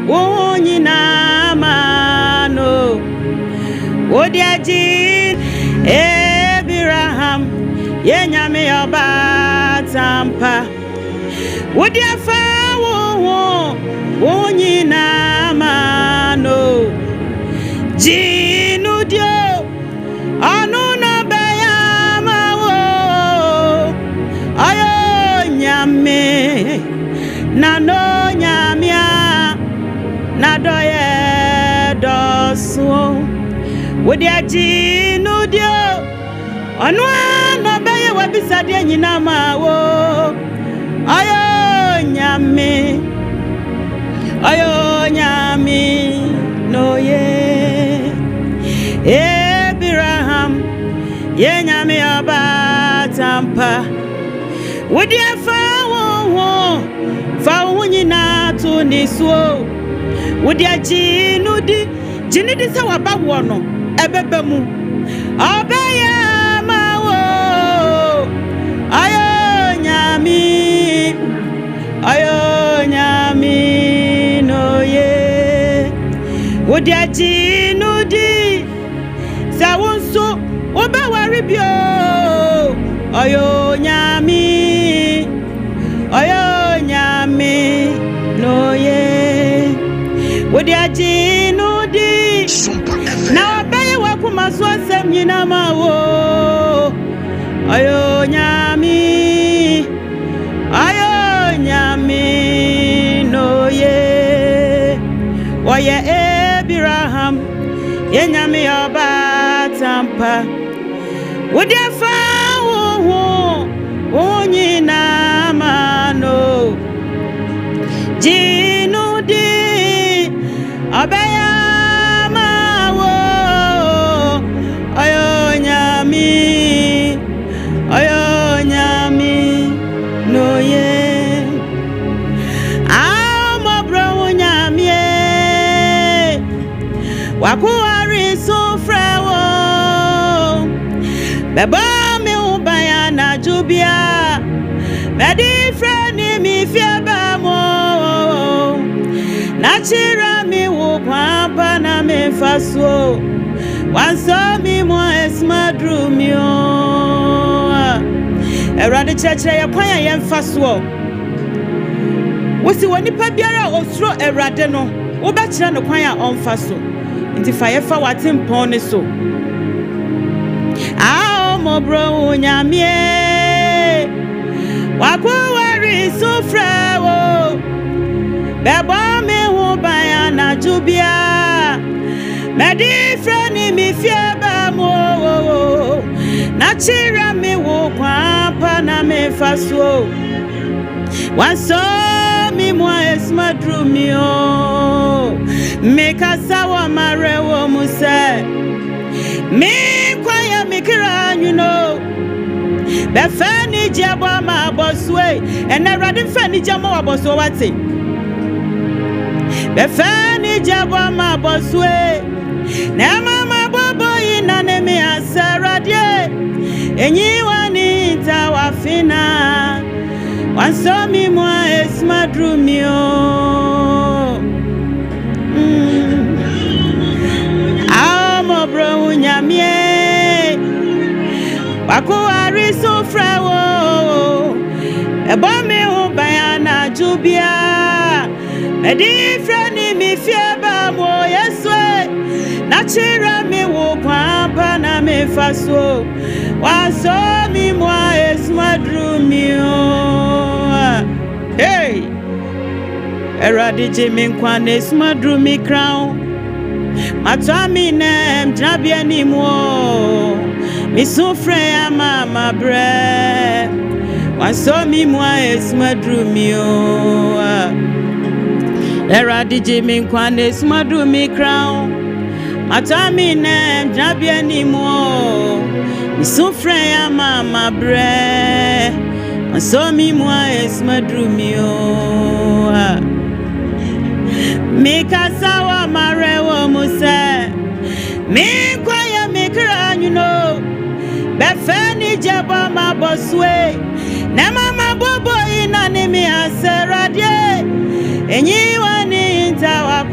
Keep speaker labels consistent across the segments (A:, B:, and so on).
A: unyina mano odiaji Abraham yenyame obatampa odiafa wo unyina mano jinudio anu no bayama wo ayo nyame na no nyamia na doye doso wodi aji no dio onu no beye wabisade nyina ma wo ayo nyame no ye Abraham ye nyame obatampa wodi afa wo fa nyina to niso wodi aji no di jini di se waba wo no ebeba mu obaya ma wo ayo nyami no ye wodi aji no di sa wonso oba wari bio ayo nyami no ye wodi aji no di na obeye wakuma so asem nyina ma wo ayo nyami no ye oye Abraham ye nyami obatampa wodi afa wo nyina mano jinudi abaya mawo ayo nyami no ye amobro nyami wakuari sufrawo beba mi ubaya na jubia bedi freni mi fiaba mo na chira mi wo papa na me faso wanso mi mo esmadru mi o erade cheche ye kwan ye mfaso wosi woni pa biara osuro erade no wo be kire no kwan a onfaso nti fa ye fa watimpon ne so mo bro nyamie wakuwari sufrawo bebo me hu baya na jubia medi freni mi fieba mo na chira mi wo kwapa na me faso wanso mi mo esmadru mi o me kasawa marewo muse mi kwaya mikira you know be fani jabo ma boswe and erade fani jamo aboso wate be fani jabo ma boswe na mama bobo ina ne mi asarade enyi wani ta wafina wanso mi mo esmadru mi o bro nyamie wakuari sufrawo ebo mi hu bayana jubia medi freni mi fieba mo yeswe na chira mi wo papa na me faso waso mi mo esmadru mi o hey eradi jimi kwa esmadru mi crown matami nem drabia ni mo mi sufre ya mama bre waso mi mo esmadru mi o era dj mi kwan esmadru mi crown matami nem drabia ni mo mi sufre ya mama bre waso mi mo esmadru mi o Mikasawa marewo muse mi kwaya mikra you know befeni jaba maboswe na mama bobo ina ni mi aseradie enyi wani ntawa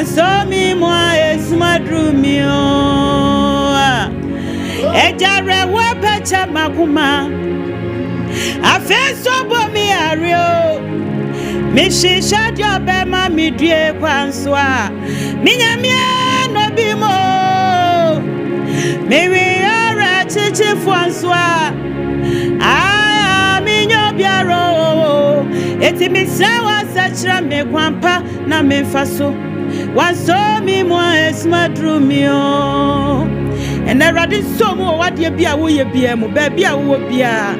A: so me moi es madrumio ejare wa pecha makuma afeso bo mi ario mi shisha jobe ma mi due kwanswa mi nyamia no bimo mi wi ara chichi kwanswa mi nyobiaro eti mi sawa sachra me kwampa na me faso waso mi moi es madrumio Erade somo wade bia wo ye bia mu ba bia wo bia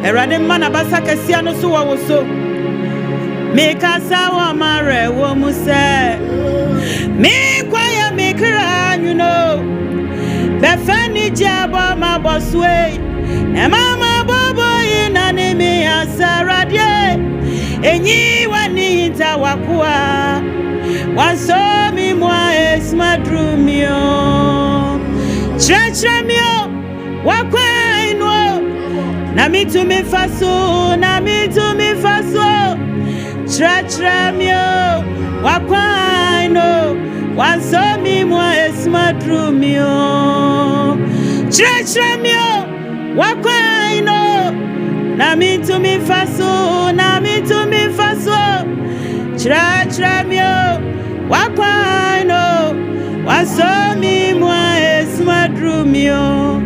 A: Erade mana basa kasia no so wo so me kasa wa mare wo mu se me kwaya me kra you know be fani jaba ma boswe e mama bobo ina ne me asarade enyi wani ta wakua waso mi moi es madrumio Trachramio, wakwaino, na mi to me faso, Trachramio, wakwaino, wanso mi moi es madrumio. Trachramio, wakwaino, na mi to me faso, Trachramio, wakwaino, wanso mi moi es madrumio.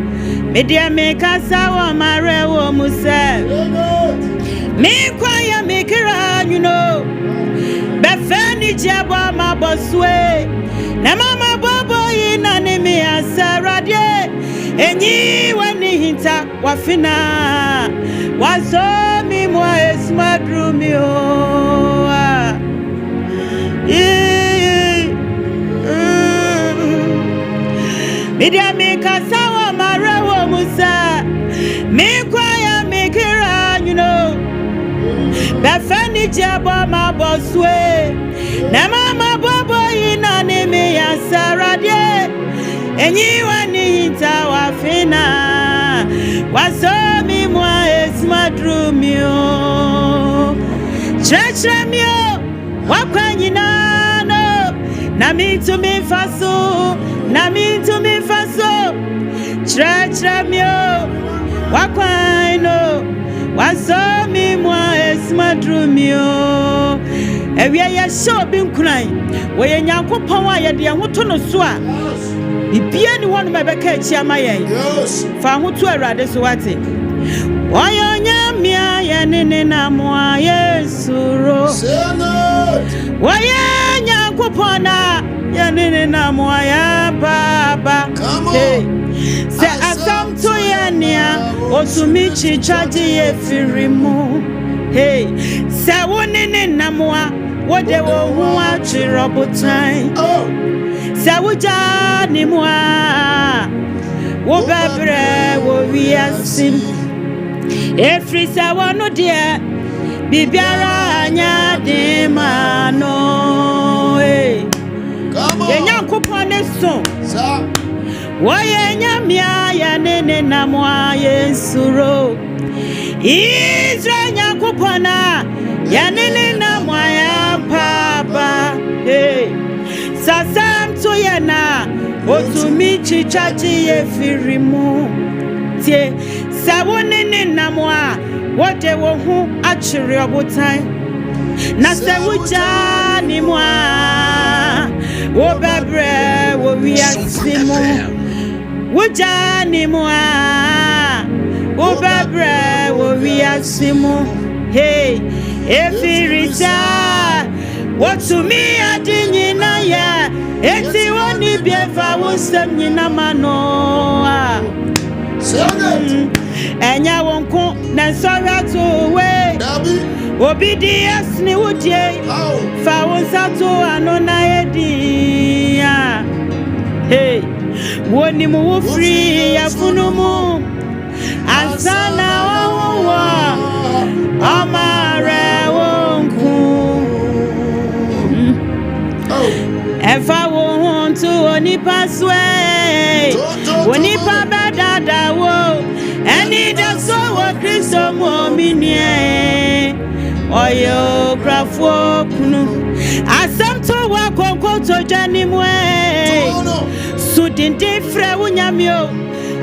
A: Media me kasa wa mare wo muse. Me kwaya me kira you know. Befeni jaba ma boswe. Na mama bobo ina ne me asarade. Enyi wani hinta wafina. Waso mi moi es madrumio. Media me kasa wa mare wo musa me kwaya me kira you know befani jaba ma boswe na mama bobo ina ne me asarade enyi wani hinta wafina waso mi moi es madrumio Trachramio wakwanyina no na mi to me faso Trachramio wakwaino waso mi moi es madrumio ewia ya show bi nkuran wo ye nyankopon a ye de hoto no so a bibia ni wonu mebeka achi amayen fa hoto awrade so wate woyo nyamia ye nene na moa yesuro woyo nyankopon a ye nene na moa ya baba hey se asam to yania osumichi chaji ye firimu hey se wonene na moa wode wo hu achirobotan se wuja ni moa wo bebre wo wiasim efri se wonu de bibiara anya de mano hey ye nyankopon ne so Woye nyamia ya nene na mwa yesuro Israel nyakupona ya nene na mwa ya papa hey sasam to yana otumichi chachi ye firimu tie sawo nene na mwa wode wo hu achiri obotan na sewuja ni mwa wo bebre wo wiasimu Wujani mwa Ubabre wo wiasimu hey efirita Watumi adinyi na ya eti woni biefa wosem nyina mano enya wonko na sora to we obedience ni wudie fa wonsa to anona edi hey woni mu free ya funumu asana wawa amare wonku efa won to oni paswe oni pa bedada wo eni da so wo Kristo mo minie oyo krafo kunu asam to wa konko konkoto jani mwe sudindi fre unyamio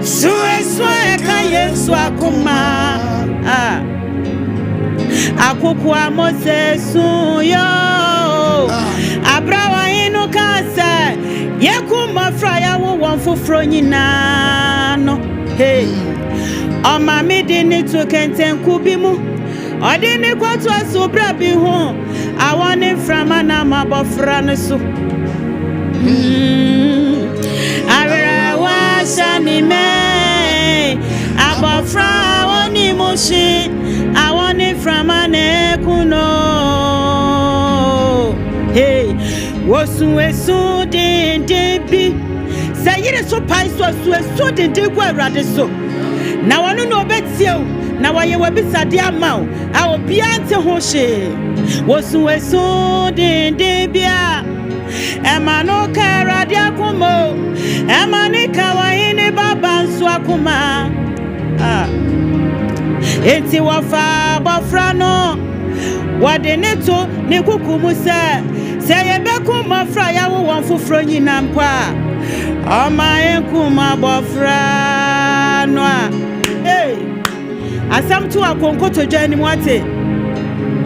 A: suwe ka Yesu akuma akukwa mose suyo abrawa inu kase yekuma fra ya wo wonfofro nyina no hey Oma midini to kenten kubimu odini kwatu asubra bi ho awone frama na mabofra no so awera wa shani me abofra woni moshi awone frama ne kuno hey wosu esu din bi sayire so pai so din kwa awrade so na wanu no betie na waye wabisade amao a obia nte ho hye wosu wesu din bia ema no karade akomo ema ni kawahini baba nso akoma enti wafa bofra no wade neto ne kukumu se yebeku mafra ya wo wonfofro nyina mpa ama enkuma bofra no hey asam to akonkoto jani mwate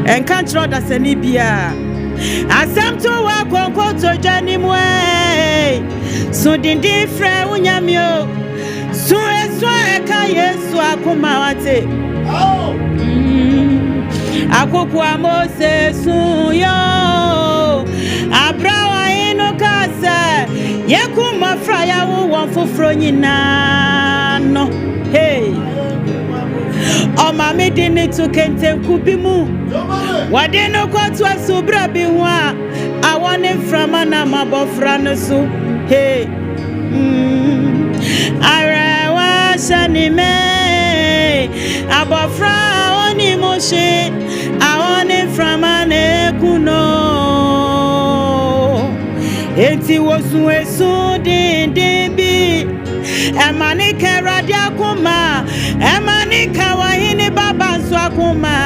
A: enka nchro da sani bia asam to akonkoto jani mwe so dindi fre unyamio so eka Yesu akoma wate akokwa mose suyo abrawa ino kasa yekuma fra ya wo wonfofro nyina no hey Oma midini to kenten kubimu wadeno kwatu asubra bi ho a awone frama na mabofra no so hey arawa shani me abofra oni moshi awone frama ne kuno enti wosu esu din bi emani kerade akoma emani kawahini baba nso akoma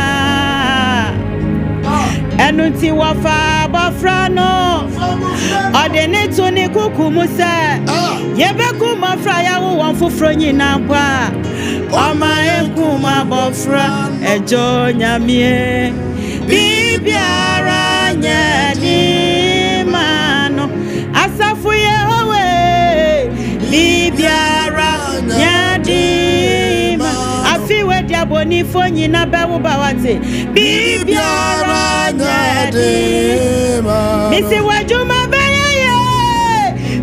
A: enunti wafa bofra no odene to ni kukumu se yebeku mafra ya wo wonfofro nyina kwa oma ekuma bofra ejo nyamie bibiara nyadi mano asafu yehowe bibiara nyadima afiwe diaboni fonyi na bewu bawate bibiara nyadima misi wajuma beyeye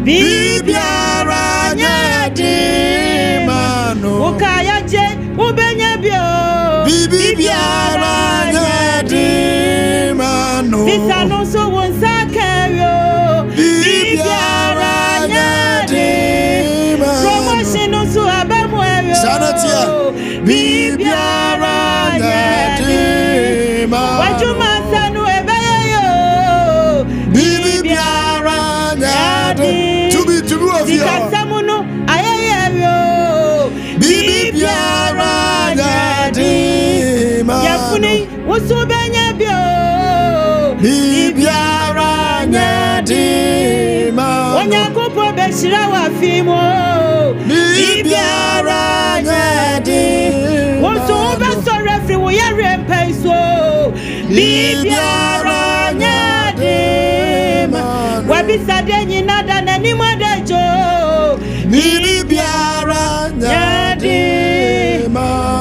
A: bibiara nyadima no ukaya je ubenya bio bibiara nyadima no sisa no so wonsa kayo bibiara nyadima Sanatia bibiara nyadima wajuma sanu ebeyo bibiara nyadima tubi ofia kasamuno ayeyo bibiara nyadima yafuni usubenya bio bibiara nyadima onyakopo beshira wafimo bibiara nyadi woso beso refri wo yare mpaiso bibiara nyadi wabisade nyina da nani modejo bibiara nyadi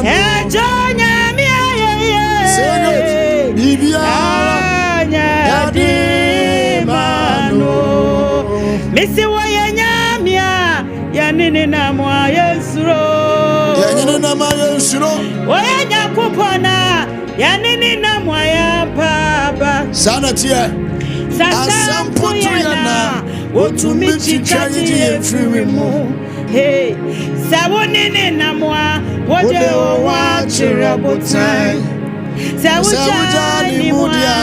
A: ejo nyami ayeye bibiara nyadi mano misi wo yenyamia yanini na mwa Yesuro yanini na mwa Yesuro oyanya kupona yanini na mwa ya baba sana tia asamputu yana otumichi chaji efirimu hey sabonini na mwa wode owa chirabotai sawujani mudia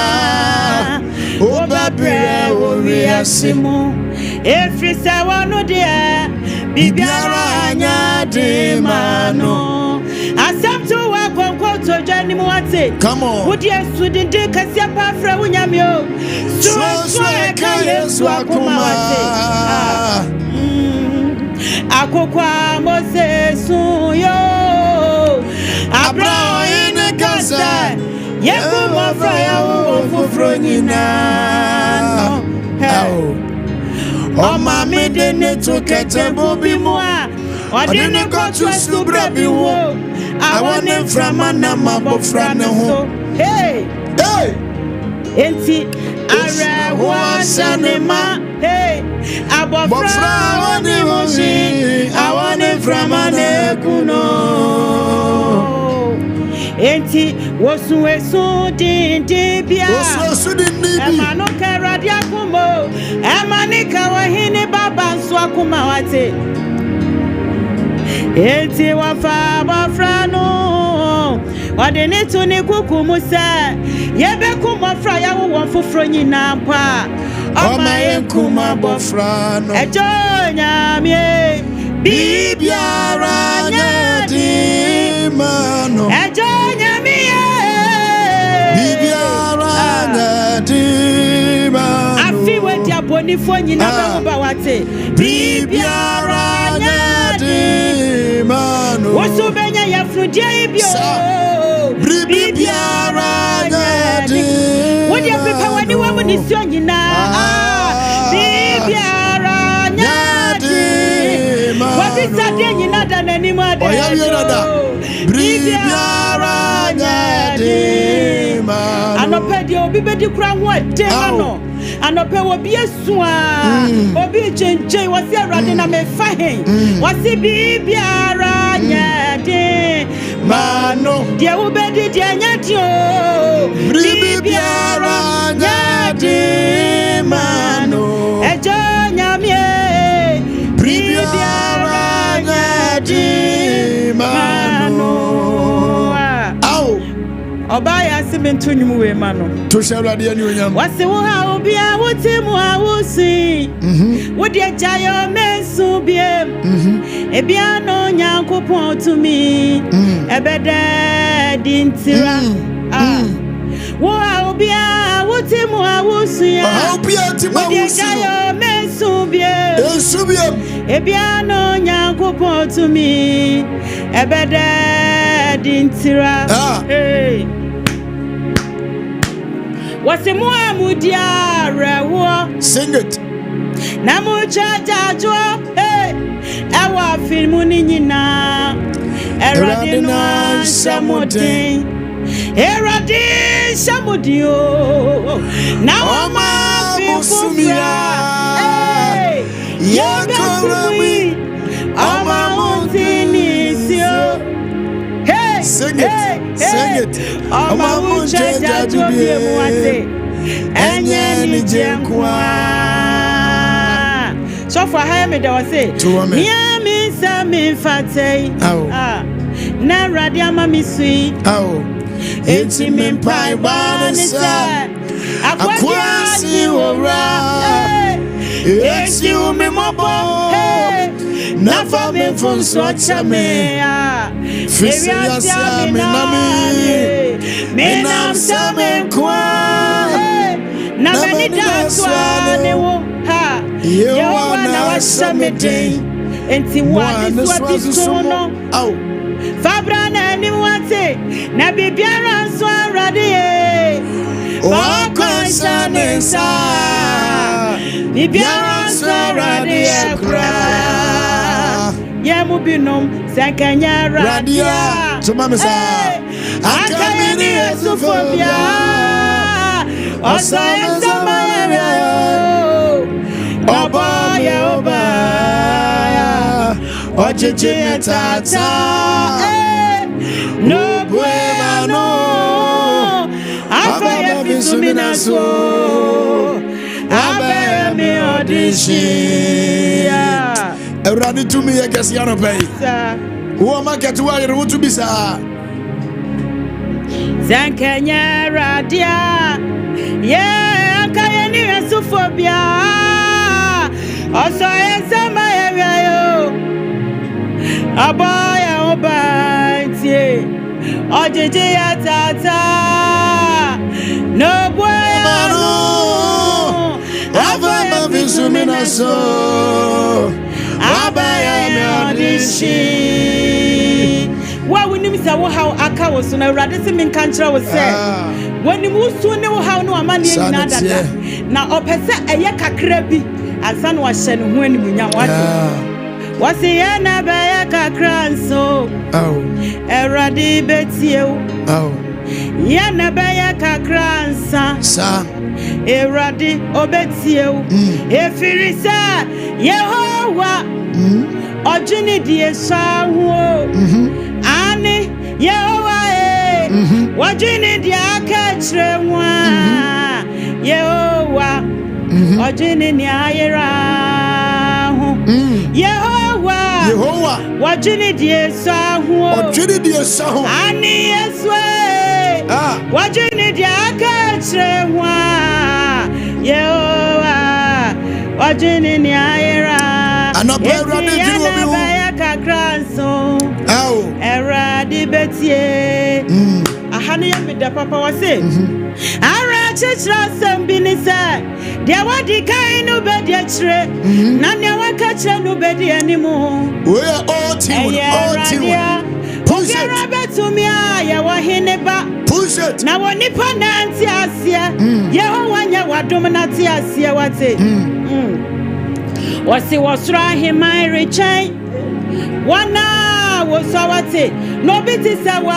A: obabre oriasimu efri sawanu dia bibiara nyadima no asamto wa konkoto jani muwate come on wodi esudinde kasia pafra wunyamio so eka Yesu swakuma wate akokwa Moses yo abra ine kasa yekuma fraya wo fufro nyina o mami de ne to ketembo bi mo a ode ne kotu subra bi wo awone frama na mabofra ne ho hey enti are wa sanema hey abofra woni hoshi awone frama ne kuno enti wosu esu din bia wosu din bi emano kerade akumo emanika wahini baba nso akuma wate enti wafa bafra no wade ne to ne kuku musa yebe kuma fra ya wo foforo nyina pa o ma yenkuma bafra no ejo nyamie bibiara nyadi mano ejo nyamie bibiara nyadi mano afi wedi aboni fo nyina be ba wate bibiara nyadi mano wosu benya ya frudie bio bibiara nyadi wodi apepa wani wa woni sio nyina bibiara nyadi wodi sade nyina da nani ma da bibiara nyadi anopedi obi bedi kura ho ade ano anope obi esua obi chenchen wasi arade na me fa hen wasi bibiara nyadi mano dia ubedi dia nyati o bibiara nyadi mano ejo nyamie bibiara nyadi mano au obaya simentu nyumu we mano to shawrade ani onyam wase wo ha obi a wotimu a wosi wodi ajayo mesu biem ebia no nyankopon tumi ebede dintira wo ha obi a wotimu a wosi a obi a timu a wosi ajayo mesu biem ebia no nyankopon tumi ebede dintira wase mo amudia rewo sing it na mo chajajo ewa filmu ni nyina erade no samodin erade samodio na o ma fufumia yakomami ama montini sio sing it ama mo chajajo bi mu ate enye ni jenkwa so for hire me da say mia mi sa mi fatei na radio ama mi sui eti mi pai ba ni sa akwasi ora eti u mi mobo na fa mi fun so chame fisia sia mi na mi nam sa mi kwa na meni da swa ne wo ha yewa na wasamete enti wani swati sono au fabra na ni wate na bibiara so arade o konsanensa bibiara so arade kra yemu binom sakanya radia tumamesa akamini esufobia osayenza mayaya obaya ojeje tata no bueno afaya bisumina so abe mi odishia erani tumi ye kesi ano pay wo market wa yere wo to bisa zankanya radia akaye ni esufobia oso ezama yo abaya obantie ojeje ya tata no bueno abaya
B: so abaya me odishi
A: wa wonim se wo haw aka wo so na urade se men kan kira wo se wonim usu ne wo haw no amane nyina dada na opese eye kakra bi ansa no wa hye no ho animunya wate wase ye na baya kakra nso urade betiew ye na baya kakra nsa
B: sa
A: urade obetiew efirisa Yehowa ojini die sawo ani Yehowa ojini die akachre nwa Yehowa ojini ni ayera ho Yehowa ojini die sawo ani Yesu ojini die akachre nwa Yehowa ojini ni ayera kakranso eradi betie ahanu ya me da papa wase ara chichra sambi ni se de wadi kai no be de chire na ne waka chire no be de animu
B: we are all team
A: push it betumia ya wahene ba
B: push it
A: na woni pa na anti asia Yehowa nya wadom na ti asia wate wasi wasura himai richai wana wosawate no biti sawa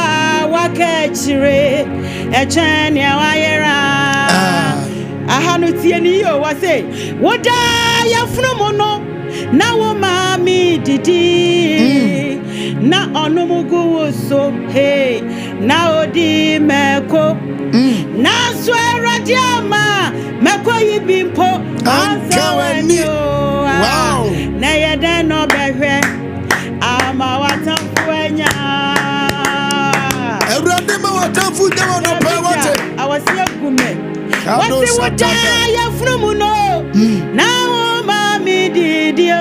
A: wakechire echani awayera ahanu tieni yo wase woda yafunu mono na wo mami didi na onumugu woso hey na odi meko na swera diama meko yibimpo
B: ankaweni wow
A: na yede no behwe ama watamfu enya
B: erade ma watamfu de wono pa wate
A: awase gume wase woda ya frumu no na wo mami didio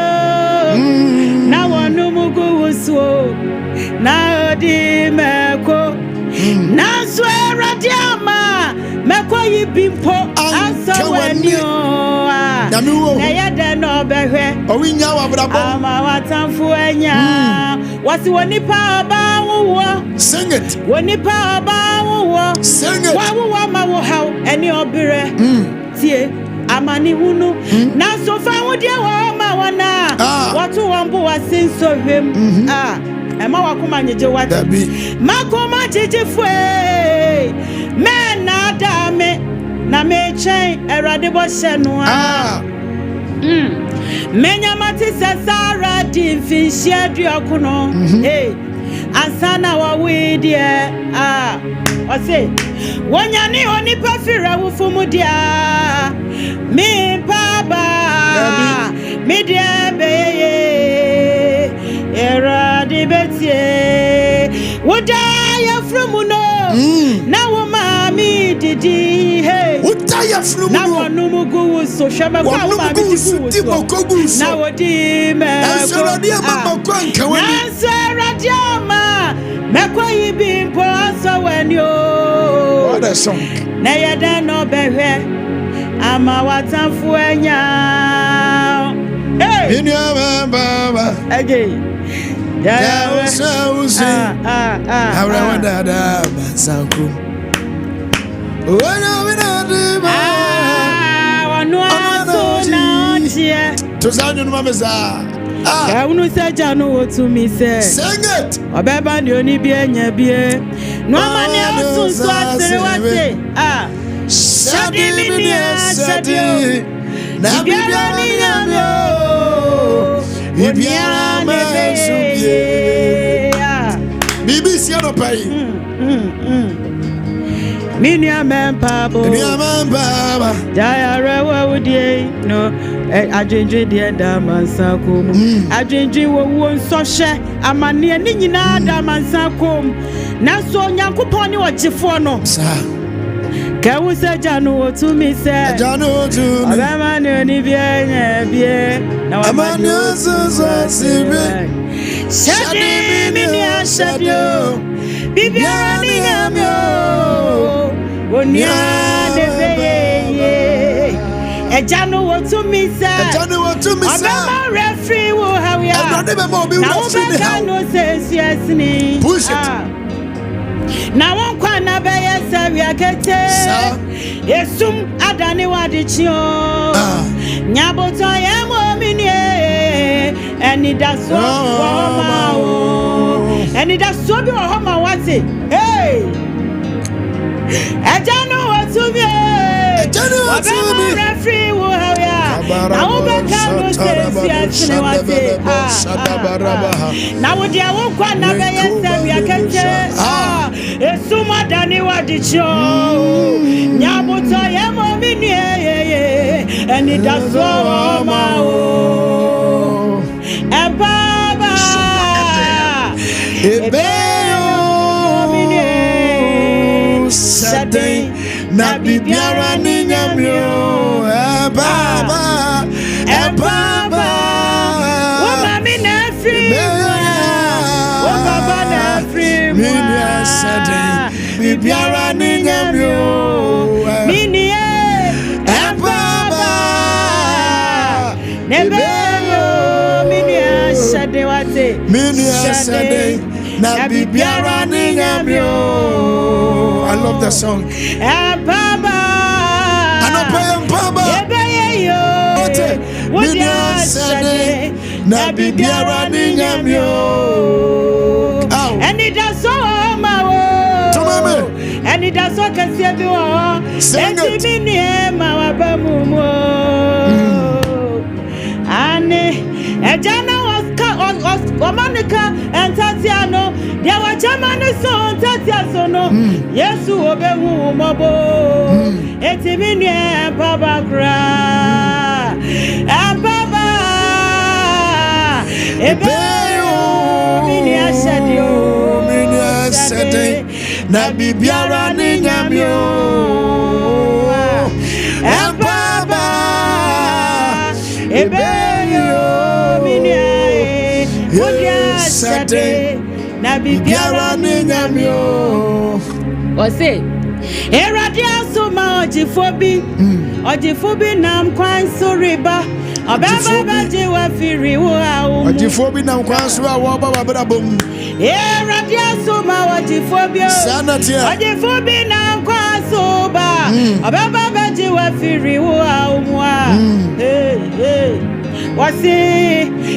A: na wonu mugu wuso na odi meko na swera diama meko yibimpo ansawenio na yede no behwe
B: owinya wa brabo
A: ama watamfu enya wasi wonipa ba wo
B: sing it
A: wonipa ba wo
B: sing it
A: wa ma wo haw eni obere tie amani hunu na so fa wo de wo ma wona watu wambu wasinso hwem ema wakoma nyeje wati makoma jeje fue me na dame na me chen erade bo hye no menya mati sasara di mfinshi aduokono ansana wa widie ose wonyane oni pafira wufumu dia mi baba mi dia beye erade betie woda ya frumu no na wo mami didi hey
B: woda ya frumu
A: na wonu mugu so hwema kwa mami didi na wodi me
B: asoro dia mama kwa nkawani
A: asoro dia ma mekwa yibimpo asawani o
B: what a song
A: na yeda no behwe ama watamfu enya hey
B: in your baba
A: again
B: ya usi awra wadada bansanku wana winadi ba
A: wanu aso na ochie
B: to zanyu no mameza
A: ka unu se janu otumi se
B: sing it
A: obeba ni oni bi enya bie no amani asunso asere wate shadi mini shadi na bibia ni nyamyo
B: bibiara me subie bibi si no pai
A: mini amempa bo jaya rewa udie no ajenje die da mansa kom ajenje wo nso hye amane ni nyina da mansa kom na so nyankopon ni ogifo no ka wo se janu otumi se
B: janu otumi
A: abema ni bienye bie na wa
B: amane so sibe
A: shadi mini ashadio bibiara ni nyamyo onia de beye Ejano what to me say.
B: Ejano what to me say.
A: Obama referee wo how ya. Now no says yes ni.
B: Push it.
A: Na won kwa na be yesa wi akete. Yesum adane wadichio. Nyaboto ye mo mini eni da so ma o. Eni da so bi o ho ma wate. Hey. Ejano what to me. Obama referee wo how ya. Now we can say yes ni wate. Now we dia won kwa na be yesa wi akete. Esuma dani wadicho nyabuto ye mo mini eni da so ma o baba ebeyo mini sate na bibiara ni nyamyo baba wo mami na free wo baba na free
B: bibiara ni nyamyo
A: mini baba nebeyo mini ashade wate
B: mini ashade na bibiara ni nyamyo. I love that song.
A: Baba
B: baba
A: nebeyo
B: mini ashade na bibiara ni nyamyo.
A: And it does so and it does so can see you all. Sing it. And Jana was Monica and Tatiano. There were German son Tatiano. Yes, who obey Mobo. Etimini and Papa Gra and Papa Ebeyo Minia Shadio Minia Sade na bibiara ni nyamyo and Papa Ebeyo Minia Sade na bibiara ni nyamyo. Ose Eradia so ma ojifobi nam kwan so riba obaba baje wa firi wo awu
B: ojifobi nam kwan so awu baba brabom
A: Eradia so ma ojifobi ojifobi nam kwan so ba obaba baje wa firi wo awu hey wasi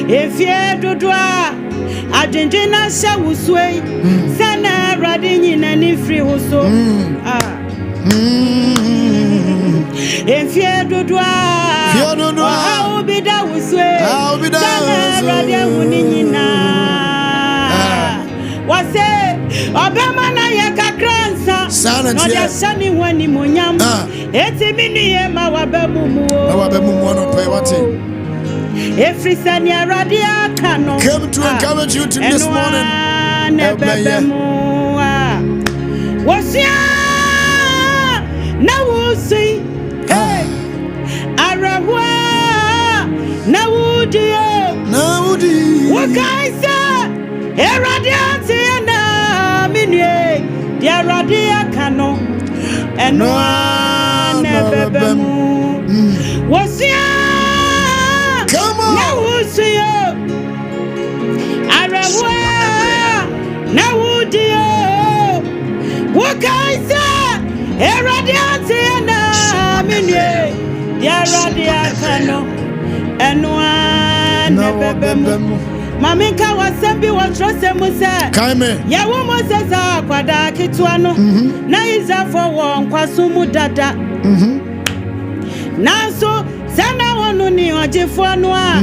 A: efie dodua adwenjena sha wusue sana rade nyina ni firi ho so efie dodua o bida wusue sana rade huni nyina wase obama na ye kakransa no dia sani wani monyam eti mini ye ma wabemumu
B: no pay wate.
A: Every Sunday, Radia Cano
B: came to encourage you to this morning.
A: Was ya now? See, hey, Arawa now, dear,
B: now,
A: what I say, Eradiana, Minie, dear Radia Cano, and no one was ya.
B: Come on.
A: Now see you. Arawa. Now dear. What can I say? Eradiana mini. Dear Radiacano. And one Mamika was sembi wa trust musa.
B: Kaime.
A: Ya woman says kwada kitwano. Na iza for one kwasumu dada. Nanso sana wonu ni ojefo anu a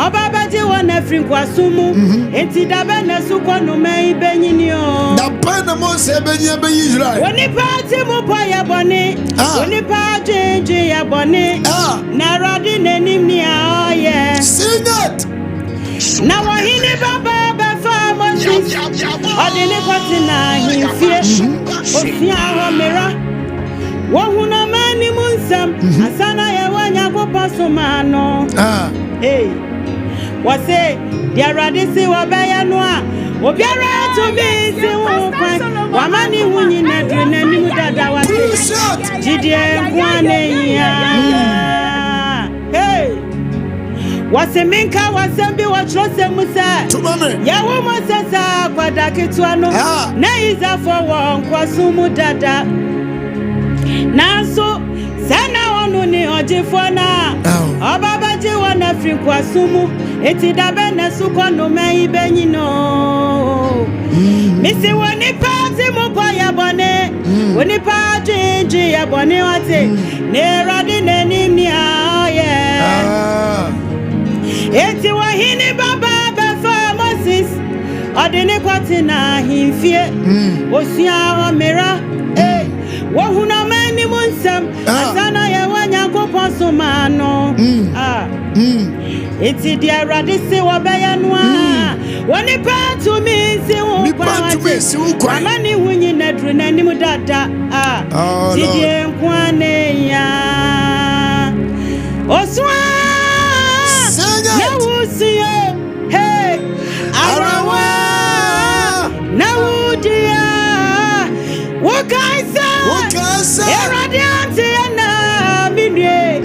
A: obabaje wona frikwasumu enti dabe na sukonu mai benyini o
B: da pana mo se benye be Israel
A: woni party mu poya boni woni party je ya boni na radi nenim ni a oye
B: sing it
A: na wahini baba ba fa Moses odini kwatina hifie ofia ho mera wohuna mani munsam asana ya wanya popaso mano hey wase diarade si wabaya no a obiara to be si wo kwan wamani hunyi na drenani mu dada wase jidie kwane ya Waseminka wasembi watrose musa. Ya womo sesa kwa dakitwano. Na iza for one kwa sumu dada. Nanso sana wonu ni ojifona. Obabaji wana free kwa sumu. Eti dabe na suko no me ibenyi no. Misi woni pati mukwa ya bone. Woni pati nji ya bone wate. Neradi nenimni aye. Eti wahini baba befa Moses. Odini kwati na himfie. Osia omira. Wahuna meni munsem. Asana ya wanya kuponsu mano. Eti dia radisi wabeyanwa. Wani patu misi ukwa wate. Amani wunyi nedru na nimu dada. Tidie nkwane ya. Oswa na wusiye. Hey arawa na wudia. Wakaisa Eradianti na minye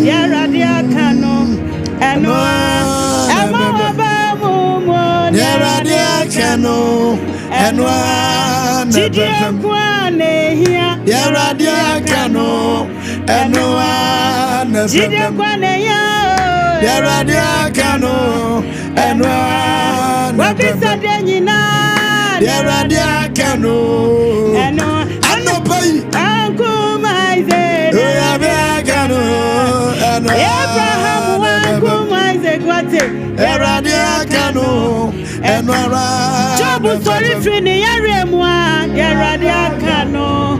A: Eradiakano Enwa Emawaba mumo
B: Eradiakano Enwa
A: Tidie kwane hiya
B: Eradiakano Enwa
A: Tidie kwane ya
B: Eradiakano Enwa
A: Wabisa denyina
B: Eradiakano
A: Enwa
B: Anopai
A: Ankumaize
B: Eradiakano
A: Abraham wankumaize kwate
B: Eradiakano Enwa
A: Jobu sorry fini yaremwa Eradiakano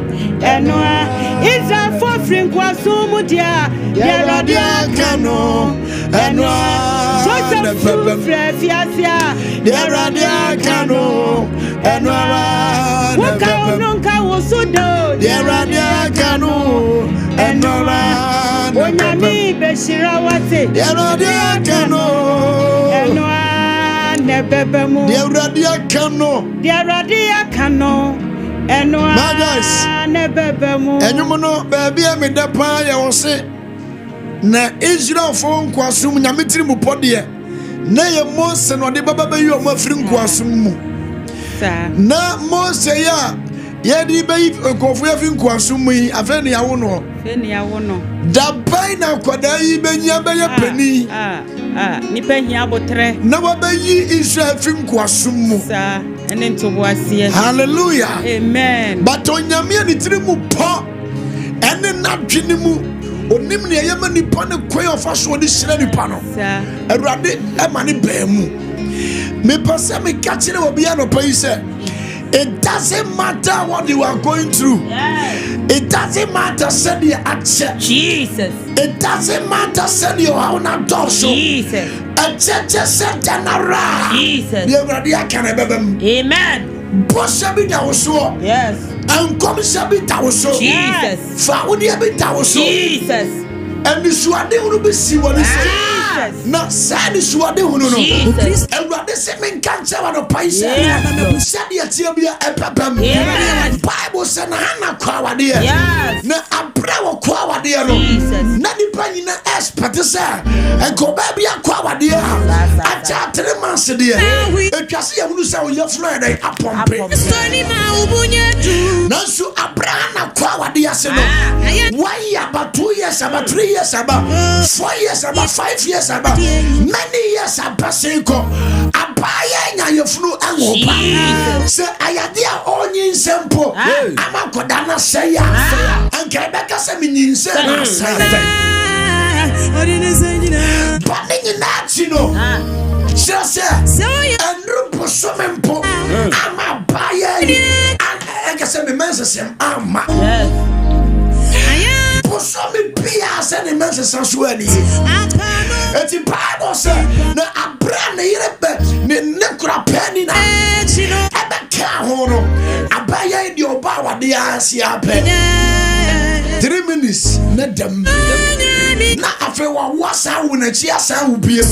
A: Enwa Israel for free kwa sumu dia Eradiakano Enwa Joseph Sufre fiasia
B: Eradiakano Enwa
A: Waka ononka wosudo
B: Eradiakano Enwa
A: Onyami beshira wate
B: Eradiakano
A: Enwa nebebemu
B: Eradiakano
A: Eradiakano Enwa nebebemu
B: Enyumono baby me dapa ya wose na Israel fo nkwasum nyametiri mu pode na ye Mose no de baba bayi o mafiri nkwasum mu na Mose ya ye di bayi nkofo ya fi nkwasum mu yi afa ne yawo no dabai na kwada yi benya beye pani
A: nipa hia botre
B: na wabayi Israel fi nkwasum mu
A: sa ene ntobo asie
B: hallelujah
A: amen
B: but onyame ni tiri mu po ene na dwene mu onim ne yema nipa ne kwen ofaso de hyira nipa no awurade ema ne ba mu me pase me catch obi anopa yi say it doesn't matter what you are going through. It doesn't matter said you accept
A: Jesus.
B: It doesn't matter said you are not torso
A: Jesus.
B: A church said janara
A: Jesus.
B: You already can
A: amen.
B: Boshabi dawoso.
A: Yes.
B: And come shabi dawoso.
A: Jesus.
B: Faudi abi dawoso.
A: Jesus.
B: And the suade unu be si wani say. Na sadi suade unu no.
A: Jesus.
B: Everybody say men can't say what no paisa. Sadi atia bia epapam. Bible say na hana kwa wade. Na abra wo kwa wade no. Na nipa nyina expert say enko ba bia kwa wade a. Acha 3 months de. Etwase ya hunu say o ye flo dey apompe.
A: Stoni ma ubunye du.
B: Na so abra na kwa wade ase no. Why about 2 years, about 3 years, about 4 years, about 5 years, about many years passing ko abaya nya yefunu anwopa se ayadia onyin sempo amakoda na seya anka beka se minyinse na seya odine senyina bani na chino se andru posomempo amabaya anka se me mense sem ama so me pia se ne mense sansuani eti Bible say na abra ne yerebe ne kura pani na ebe ka ho no abaya idi oba wade asi ape 3 minutes na dem na afi wa wasa wo na chi asa wo bie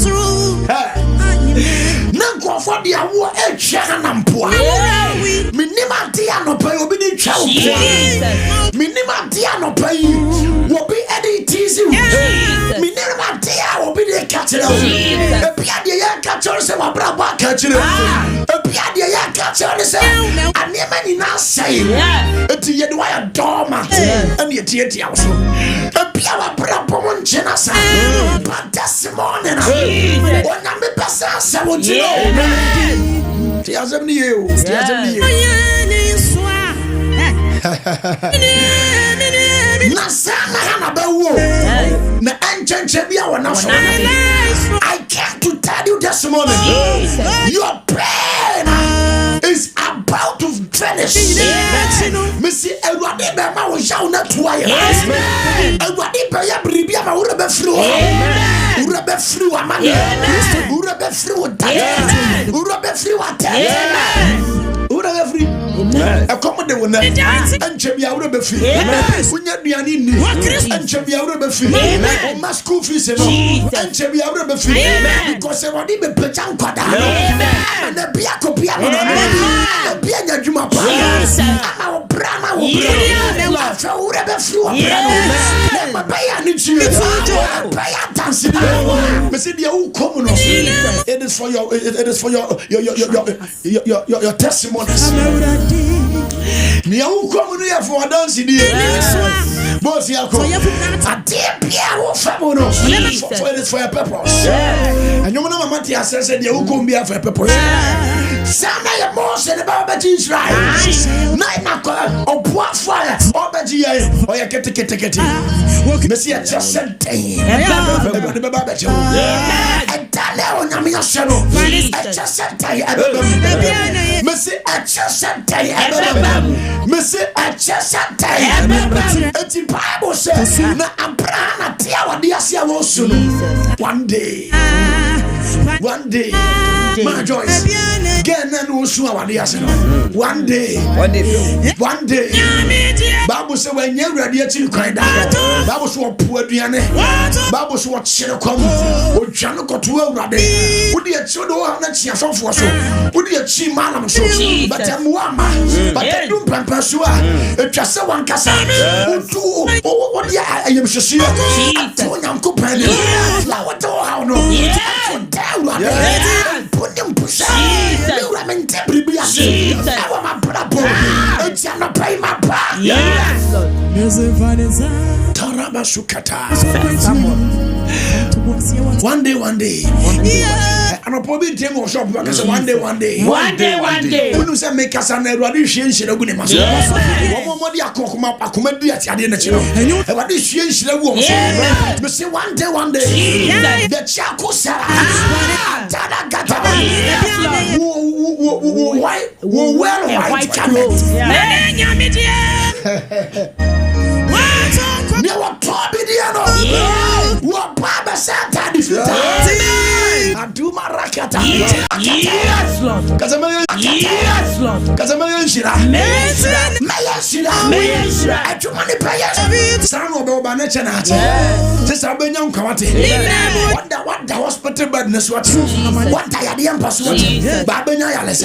B: na nkofo de awo etwa na mpoa minima de anopa obi ni twa wo minima de anopa yi obi edi tizi minima de obi de kat catcher. A piano catcher, say, my brother catcher. A piano catcher, say, I never not say, until you do a dormant and you tear the house. A piano brother, Jenasa, but this morning, when I'm a person, I want you know. Tears of you, tears of you. I came to tell you this morning, your pain is about to finish. Missy, everybody be my shall not wire. Everybody be a bribia, my rubber flu. Rubber flu, a man. Rubber flu, rubber flu, rubber flu. A common one, and Chabia would be free. When you're Dianini, and Chabia would be free. My school fees and Chabia would be free. Because I want to be Petanquada and the Biaco Piano, the Piana Juma, our Brahma will be it is for your testimonies. Ni au come here for a dance in here. Boss Yako. A dear Pierre Famono. For a purpose. And you know, Matthias said, you come here for a purpose. Sana ya Mose and Baba Israel. Nine o'clock or what fire or Bagia or ya get. Monsieur just said, and Tale on Amia Shadow. I just said, Monsieur, I just said, Monsieur, I just said, it's the Bible says, I'm prana tia diasia wosu. One day, my Joyce, get none wosu diasia. One day, Bible says when you're ready to cry down, Bible says what poor Diane, Bible says what shall come, or Januko to a rabbit. Would you show how much you have for so? Would you achieve Malam so? But I'm Wama, but I don't plan Persua, just a one cassa, what I am Shashia, I'm companion, flower to how no, put them push out, I'm in Temple, I want my brother, it's not pay my back. Tarabasukata. One day. And I'll probably tell you shop because one day. When you say make us an eradicate, she'll go to my one more dia kokuma akumedi at the end. Eradicate she'll go. You say one day. The chakusa. Tadagata. White carpet. Me what Toby Diano? What Baba Santa different? I do my rakata. Yes, Lord. Yes, Lord. Shira. I do money prayers. Son of Boba Nature. This Albanian Kawati. What the hospital badness what? What I had the empress what? Babanya Yales.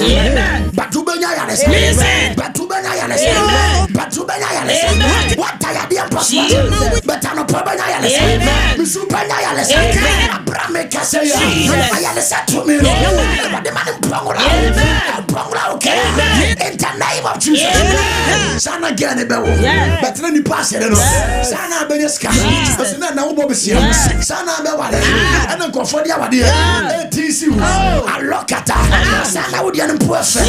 B: Batubanya Yales. Batubanya Yales. Batubanya Yales. What I had the empress what? But I'm a Papa Yales. Misupanya Yales. Abrame Casaya. Ayales to me. But the man in Pongora. Okay. In the name of Jesus. Sana again, but then you pass it. Sana Beneska. But now Bobisia. Sana Bewale. And then go for the idea. TC. I look at that. Sana would be an person. I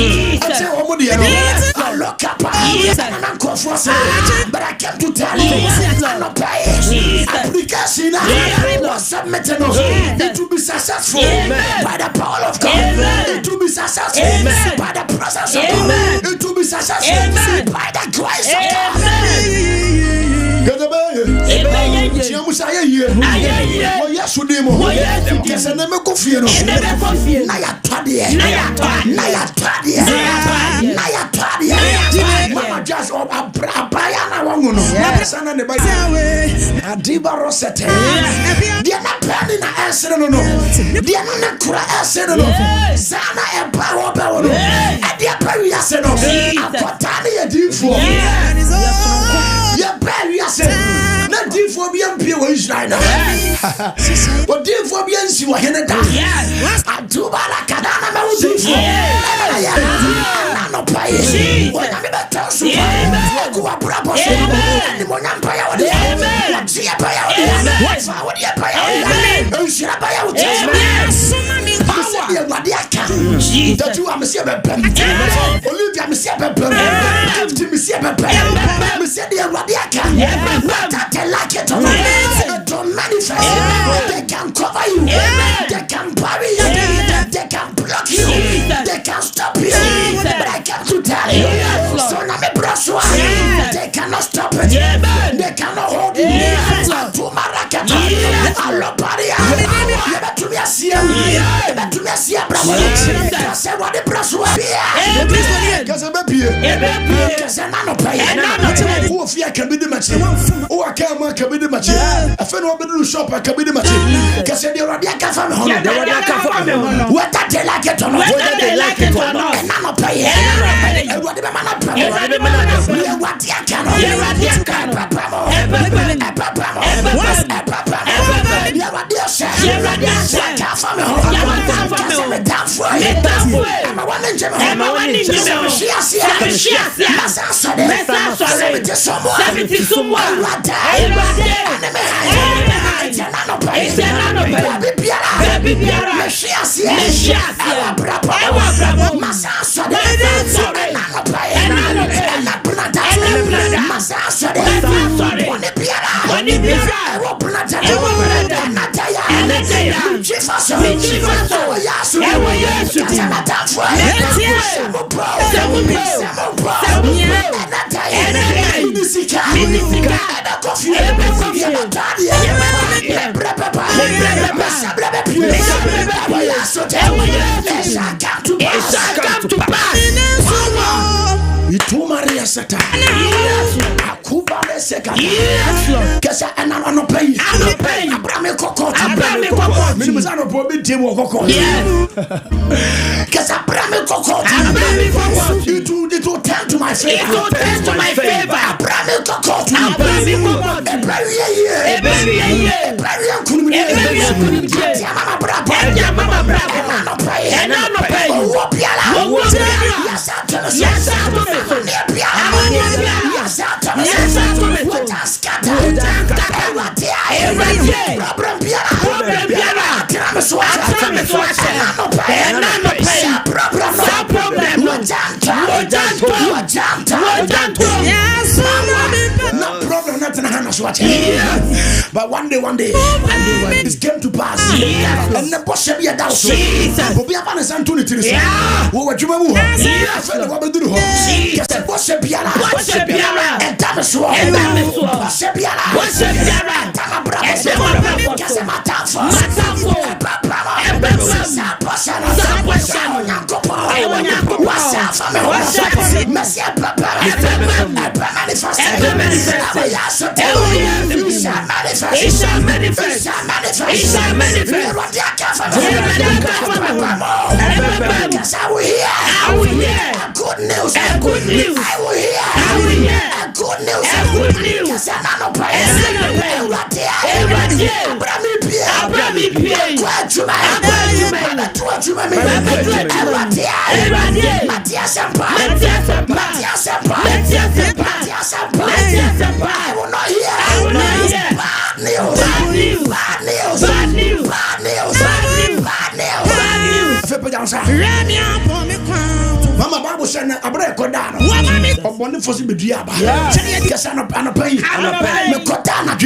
B: say, oh, I look up. And I'm called for but I came to tell you. I'm not paying. Application was submitted. It will be successful by the power of God. It will be successful by the presence of God. It will be successful by the grace of God. for be and pure Israel. But therefore, be and see what he done. I do Barakadana. No pay. What I'm about to say. Go up, bravo. And one empire. What's the empire? What's the empire? Oh, should I buy out? That you are Monsieur Bepem. Olivia Monsieur Bepem. After Monsieur Bepem. Monsieur de Radiaka. Not that like it to manifest. They can cover you. They can bury you. They can block you. They can stop you. But I come to tell you. So now me brosua. They cannot stop it. They cannot hold you. To Marakata. Aloparia. To me Asia. To me Asia. Say what the brosua. Because I'm up here. Because I'm not paying. Who fear can be the match. Who I can't be the match. I feel no better shop. I can be the match. Because they're already a from home. What they like it or not. What they like it or not. And I'm not paying. And what the man up. What you cannot. Itu Maria Sata. Akuba Seka. Kesa anano pay. Abrame Koko. Minimizano Bobby Timo Koko. Kesa Abrame Koko. It will turn to my favor. Abrame Koko. But one day, it came to pass. And the boss said, "Yeah, that's so." But we have an Antony to this. What you want? I felt what we do. Yes, the boss said, "Piara, and Damaso, and Damaso, Sepiara, what's a Piara, and Damabra, and Casamata, good news. I will hear good news. Mama Babu said, "I break it down." I'm one for the diaba. Yes, I'm a pay. Mekotana,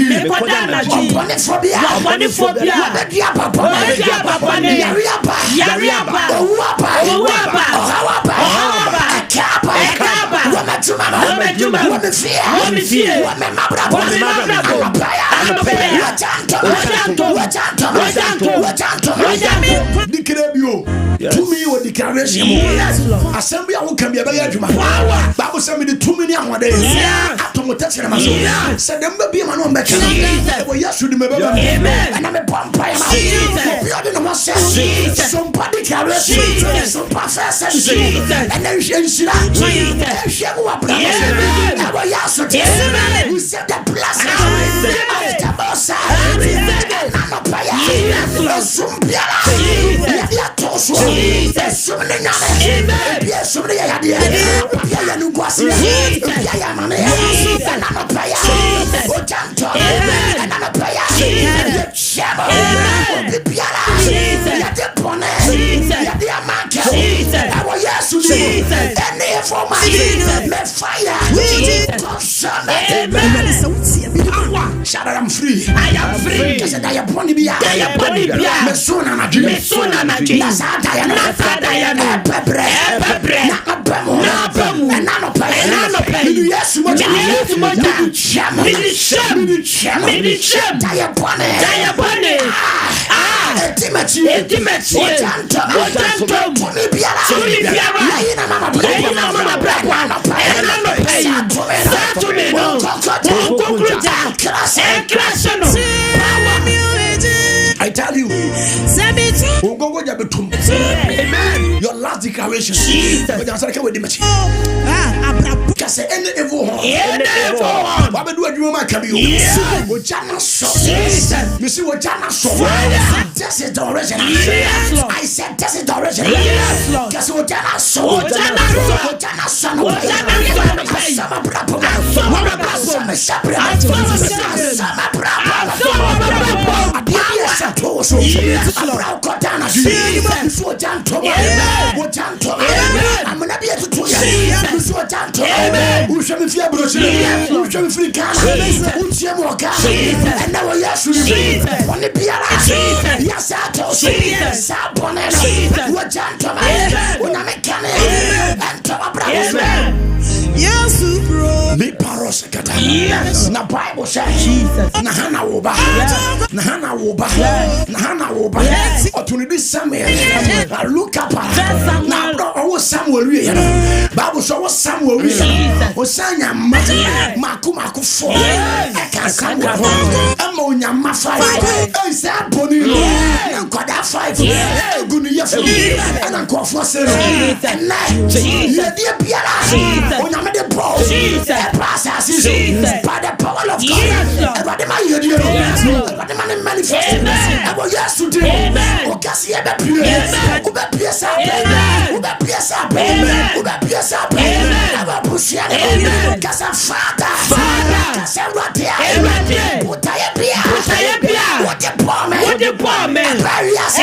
B: to me with declaration. Assembly I can be a better Bible send me the 2 million one day. After what that's said them be my own better. Yes, should remember. And I'm a vampire. Somebody declaration, some professor, and then she we said the blessing. Rasa. Nanopaya. Sumbiara. Yadia Toso. Sumnina. Pia Sumnia Yadia. Pia Yanuquasi. Pia Yamane. Nanopaya. Ojanto. Nanopaya. Shama. Piara. Yadia Pone. Yadia Manka. Our yes, any for my fire. Shout out, I'm free. I am free. I said, I am born to be a Mesona. I tell you, amen. Your last declaration. Because any evil one, what do I do? My cabin, you see what Jana saw. This is the original. I said, this is the original. Guess what Jana saw? Jana I'm gonna be able to do yes, na Bible says na hana woba otunidi Samuel na look up na bro Samuel we Bible so Samuel we osanya maku fo eka Samuel ama onyama 5 e say boni nkoda 5 gunu yefu na nkofo se na ye dia biara onyama de bro process by the power of God. Everybody man you do. Everybody man manifest. About yesterday. Okasi ebe pie. Ube pie sa pe. Ube pie sa pe. Ube pie sa pe. Aba busia. Kasa Father. Kasa Radia. Utaye pia. What the poor man. Barriers.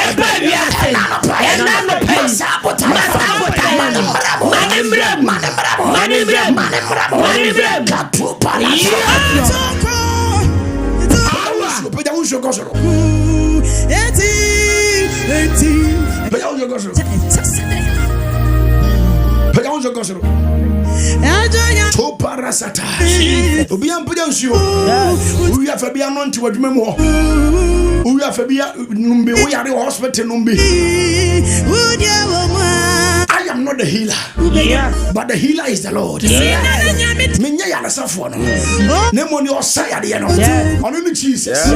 B: Nano pay. Sabotage. I am not the healer, but the healer is the Lord. Jesus.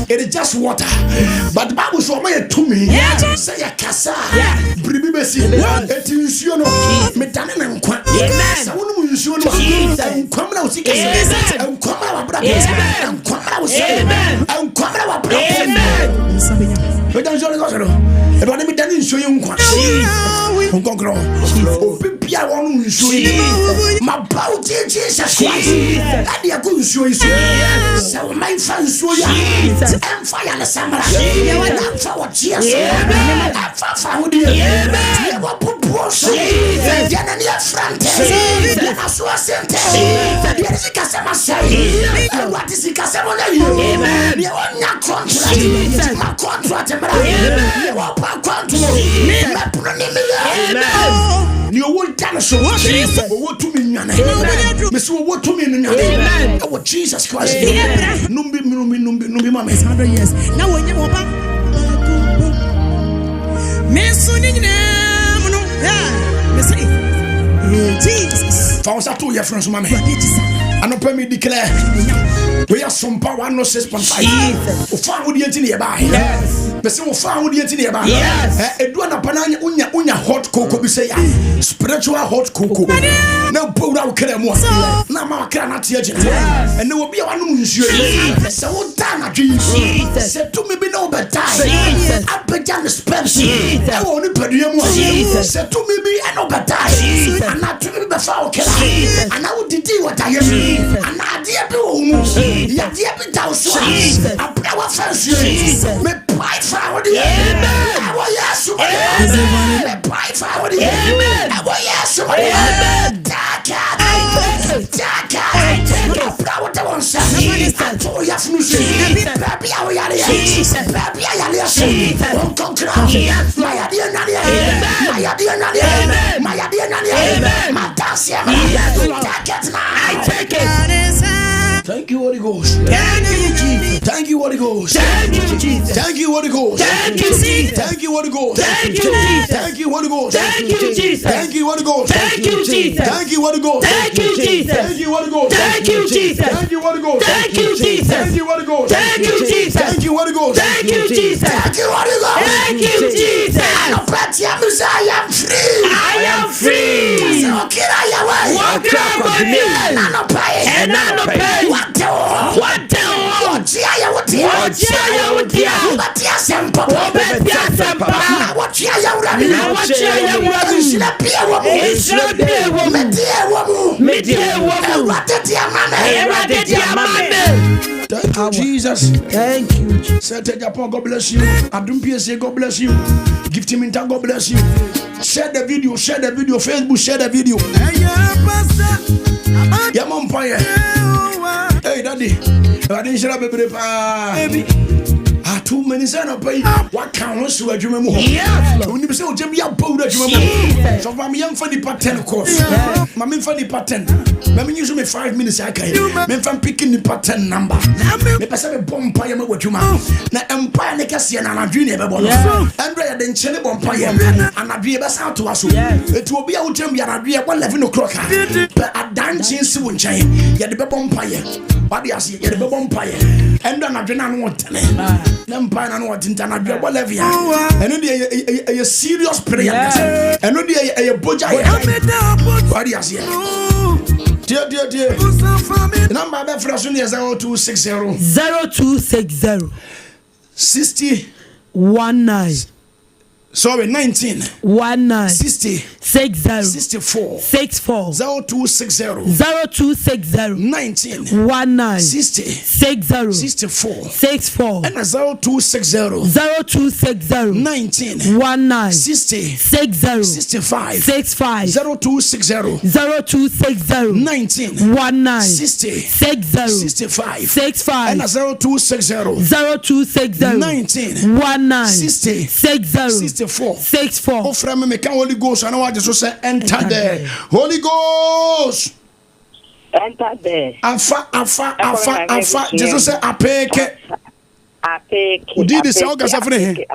B: It is just water. But the Bible shows me to me. Say a casa. Bribibesi. Etinsiono. Metane na nkwa. Sawunu mu nsuono. Nkwamra usika. Nkwamra wa brabo. Nkwamra usika. Nkwamra wa brabo. Amen. Pedang jole gosero. E ba mi dani nsuo nkwa. Nkonkro. Obibia wonu nsuo. Ma bawo Jesus Christ. Adi agu nsuo isu. So my fans so ya. And fire the samara. You want for what Jesus. For who you. You want put boss. You na near front. You na so center. You is kasema say. What is kasema na you? You want na contract. Ma contract mara. You want contract. Me pronimi. You won't tell us what to me. Miss what to me. Oh Jesus Christ. Numbi mama.
A: 100 years. Now when you go back. Miss Jesus.
B: For us to your friends, mamma. And open me declare We are some power 106.5. Ufa wo die enti ne ba. Yes. Bese ufa wo die enti ne ba. Yes. Edu na pananya unya hot cocoa bi say ya. Spiritual hot cocoa. Na bo na wo kra mu. Na ma kra na tie agina. Ene obi a wanu nsuo. Se wo da na dwi. Se to me bi na obetai. Abeja the spells. E wo ni padua mu. Se to me bi na obetai. Ana to me be fa o kra. Ana wo didi what I am. Ana dia bi wo mu. Ya dia bi da so. Abra wa fa so. Me pai fa wo di. Amen. Wo yesu. Me pai fa wo di. Amen. Wo yesu. Amen. Thank you, Holy Ghost. Thank you, Holy Ghost. Thank you, Jesus. Thank you, Holy Ghost. Thank you, Jesus. Thank you, Holy Ghost. Thank you, Jesus. Thank you, Holy Ghost. Thank you, Jesus. Thank you, Holy Ghost. Thank you, Jesus. Thank you, Holy Ghost. Thank you, Jesus. Thank you, Holy Ghost. Thank you, Jesus. Thank you, Holy Ghost. Thank you, Jesus. Thank you, Holy Ghost. Thank you, Jesus. Thank you, Holy Ghost. Thank you, Jesus. Thank you, Holy Ghost. Thank you, Jesus. I am free. I am free. Okay, I am. Walk out me. And I don't pay. What the? Thank you, Jesus.
C: Thank you.
B: Say Japan, God bless you. Adum PSA, God bless you. Gift him in time, God bless you. Share the video, Facebook, share the video. Yeah, mom, hey, daddy. I didn't share baby. Too many son of pay. What counts to a Jimmy? Yes, when you say, Jimmy, I'll pull the Jimmy. So I'm young for the pattern, of course. Mammy for the pattern. Mammy use me 5 minutes. I can't. Men from picking the pattern number. The person bomb pie what you man. Now empire Nicasian and a junior baby. Andrea then Chelly bomb pie and a beer out to us. It will be out Jimmy and a beer 11 o'clock. But a dancing soon chain. Yet the bomb pie. What do you see? Yet the bomb pie. And then I didn't want to. Empire and what in Tanabia, whatever. And a serious prayer. And only a boja. What do you see? Dear. Number of fresh is 0260
C: 0260
B: 60
C: 19
B: sorry 19
C: 19
B: 60
C: 60
B: 64
C: 64
B: 0260
C: 0260
B: 19
C: 19
B: 60
C: 60
B: 64
C: 64
B: and 0260
C: 0260
B: 19
C: 19
B: 60
C: 60
B: 65
C: 65
B: 0260
C: 0260
B: 19
C: 19
B: 60
C: 60
B: 65
C: 65
B: and 0260
C: 0260
B: 19
C: 19
B: 60
C: 60
B: 64
C: 64
B: Oh, friend, me can Holy Ghost. I know what Jesus said. Enter there. Holy Ghost.
D: Enter there.
B: Afa. Jesus said, apeke. Udi de se o gasa fune he.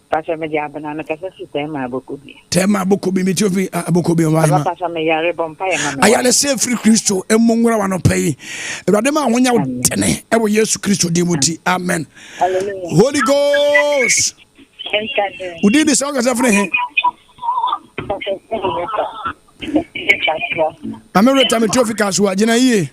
D: Pastor me dia bana me kasa sistema abokobi.
B: Tema abokobi mi tiofi abokobi o ma.
D: Pastor me yare bompa ya mama.
B: Ayale se free Kristo emongura wa no pai. Ewade ma wonya wo tene e wo Yesu Kristo di muti. Amen.
D: Hallelujah.
B: Holy Ghost.
D: Enter there.
B: Udi de se o gasa fune he. Amereta me tiofi kaso agina yie.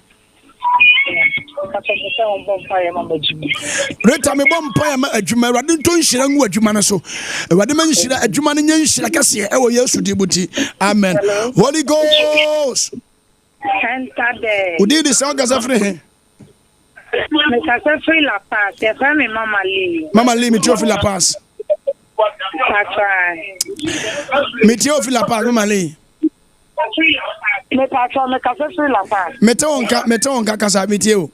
B: Reta me bompa ya ma adwuma Ewade nto nhira ngu adwuma no so. Ewade ma nhira adwuma no nya nhira kase e wo Yesu di muti. Amen. Holy Ghost.
D: Enter there.
B: Udi de se o gasa fune he.
D: Me kasa free la pass. Ya fa me mama Lee.
B: Mama Lee me tiofi la pass. Me tiofi la pass Mama Lee.
D: Me pastor me kasa free la pass.
B: Mete onka kasa mitio.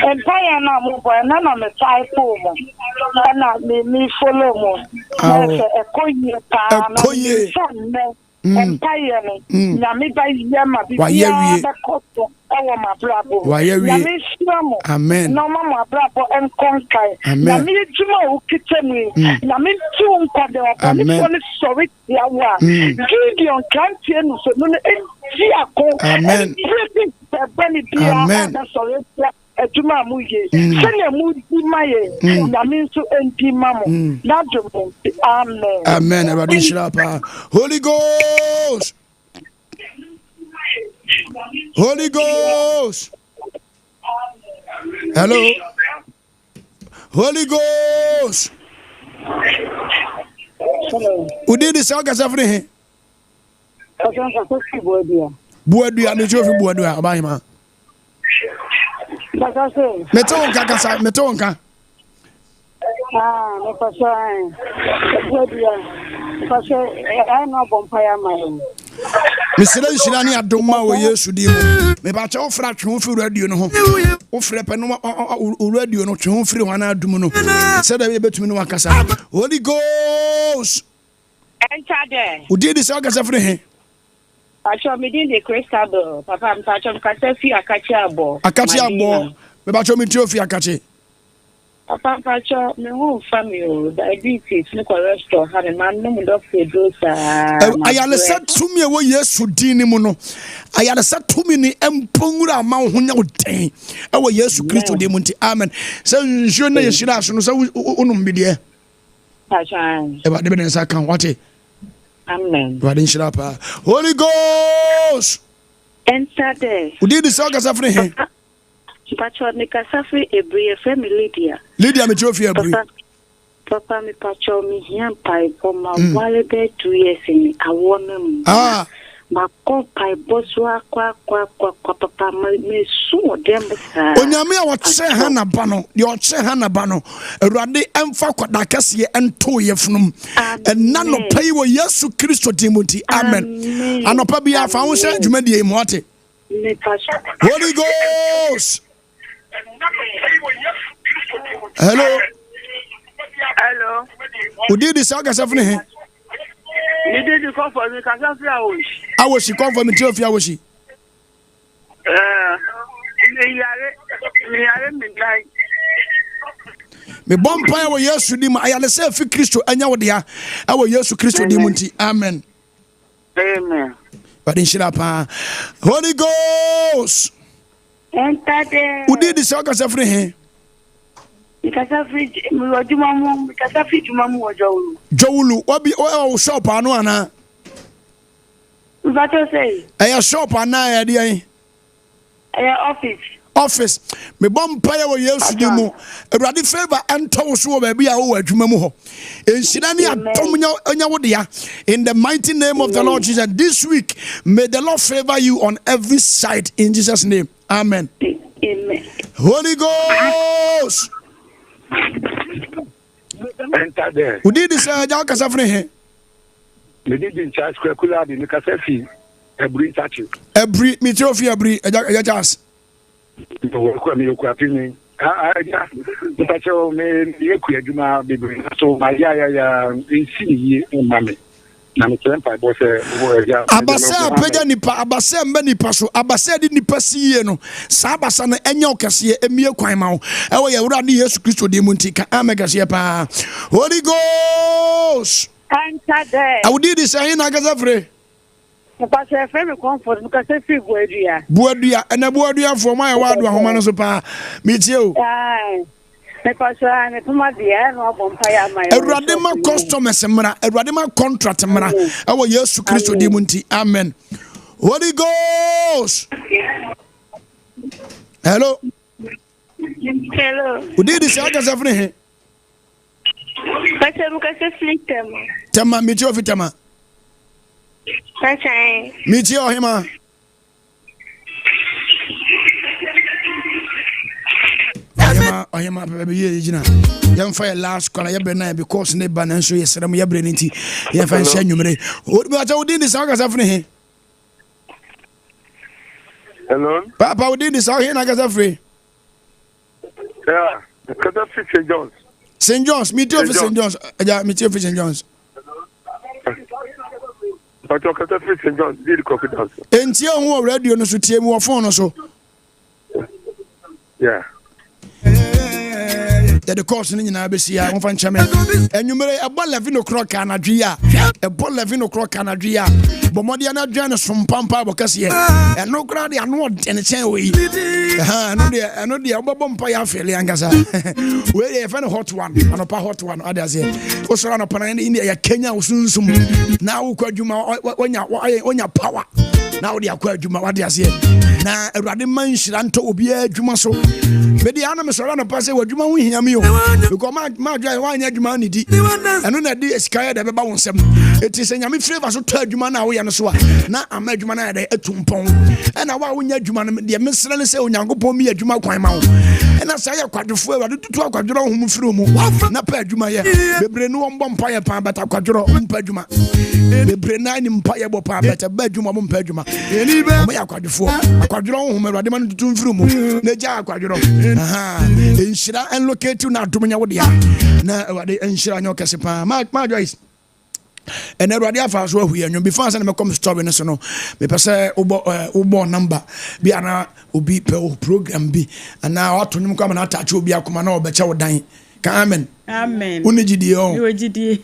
D: Empire na mo boy na me type mo. Na me follow mo. Na ekoye pa na. Empire no. Na me ba yama bi ya ba koto. Ewo ma brabo. Na me shiramo.
B: Amen.
D: No ma brabo en konkai. Na me juma o kitemi. Na me tu nkwade wa pa me sorry ya wa. Gideon can't no so no Amen. penny pia na sorry adwuma mu ye sene mu di maye na me nso enti mamo na dwom amen
B: amen everybody shira pa Holy Ghost Holy Ghost hello Holy Ghost Udi di sa kasa firi he Buadua me jofi buadua abahima Metonka kasa metonka
D: me pasa buadua pasa na bompaya mai
B: Misira nshira ni adoma wo Yesu di mu me ba cha ofra twe fi radio no ho ofra pe no radio no twe fi ho na adum no se da be betumi no wakasa Holy Ghost
D: enter there
B: udi di sa kasa firi he
D: Pacho me din de Cristobal papa me pacho me kasa fi akachi abo
B: me ba cha me tio fi akachi
D: Papa pacho me hu family diabetes ni cholesterol ha me man no do fedosa
B: ayale satumi wo Yesu din mu no ayale satumi ni empongura ma ho nya woden e wo Yesu Kristo din mu nti amen se njo na yeshira so no se unum bidie
D: pacho
B: e ba de be nsa kan wate
D: amen
B: Radin shirapa Holy Ghost
D: enter there
B: udi di so kasa firi he
D: Pacho me kasa firi ebri family
B: Lydia me trophy ebri
D: Papa me pacho me hian pai for my wale be 2 years in awon ma ko pai boso akwa papa me so dem sa
B: Onyame a woche ha na ba no de oche ha na ba no Awurade emfa kwada kase ento yefnum enna no pai wo Yesu Kristo dimuti amen anopa bia fa wo hye dwumadie mu ate Holy Ghost Hello Udi di sa kasa fune he
D: You did the call for me, Kasafi Awoshi.
B: Awoshi, come for me, Tiofi Awoshi. Me bon pa wo Yesu di ma ayale se fi Kristo anya wo dia e wo Yesu Kristo di munti amen
D: Amen
B: Badin shira pa Holy Ghost
D: enter there
B: Udi di sa kasa fune he
D: Kasafi Jumamu Kasafi Jumamu
B: Jowulu obi o shop anu ana
D: What you say
B: e shop ana ya dia office me bom paye wo Yesu di mu Awurade favor ento so wo ba bia wo adwuma mu ho enhyira ne atom nya wo dia in the mighty name of the Lord Jesus this week may the Lord favor you on every side in Jesus name amen Holy Ghost
E: enter there
B: Udi di sa ja kasa fre he
E: me did in charge kula bi me kasa fi ebri tachi
B: ebri me trophy ebri eja chance
E: ko me ko apini me yeku aduma bibiri so ma ya nsi yi mame na me tempa bo se wo ya
B: abase apega nipa abase mba nipa so abase di nipa siye no sa abasa na enya okese emie kwan ma wo e wo ya wura ne Yesu Kristo de munti ka amegase pa Holy Ghost
D: enter there
B: awudi di say na gaza fre
D: Papa say me comfort because say free
B: buadua ena buadua for my wadu ahoma no so pa me tie o
D: me pasa ne tuma dia no bompaya mai
B: Awurade ma customers mra Awurade ma contract mra e wo Yesu Kristo de munti amen Holy Ghost hello udi di say gaza fre he
D: Pasa mukase flick
B: tema me tie o fitama
D: Pasa
B: me tie o hima Ohima baby ye gina yam fa last call ya brena because ne ba nan so yesram ya brena nti ya fa nhyɛ nwumre o bi acha odi ni sa ka safre he
E: hello
B: papa odi ni sa he na ka safre
E: yeah kada fi
B: St. John's me too for St. John's ja me too for St. John's
E: but o kada fi St. John's did confidence
B: enti ho radio no so tie mu wo phone no so
E: yeah
B: the course ni nyina be sia won fa ncheme enwumere ebo 11 o'clock anadwe a ebo 11 o'clock anadwe a bomode anadwe na sompampa bokase eno kra de ano ene chen we eno de obobom pa ya fele angasa we e fa hot one anopa hot one adaze o so anopa na India ya Kenya usunsum na wo kwadwuma onya power na wo de akwa adwuma wadaze na Awurade manhira nto obi adwuma so me de ana me so na pa se wadwuma ho hia me o because ma dwa wa anya adwuma ni di eno na di esikaye de beba wonsem eti se nyame flavor so ta adwuma na wo ye no so a na ama adwuma na de atumpon na wa wonya adwuma no de mesere ne se onyankopon mi adwuma kwan ma wo na sa ya kwadwofo Awurade tutu akwadworo ho mfiri mu na pa adwuma ye bebre no wombo mpa ye pa beta akwadworo mpa adwuma bebre na ni mpa ye bo pa beta ba adwuma mo mpa adwuma mo ya kwadwofo akwadworo ho Awurade man tutu mfiri mu na ja akwadworo enhyira en locate na adomnya wo dia na Awurade enhyira nyo kese pa ma Joyce and Awurade afa so ahu yanyo before say na come story no so no me pese ubo number bi ana obi pe program bi ana watonum kwa na attach obi akoma na obeche wo dan ka amen unigidi o unigidi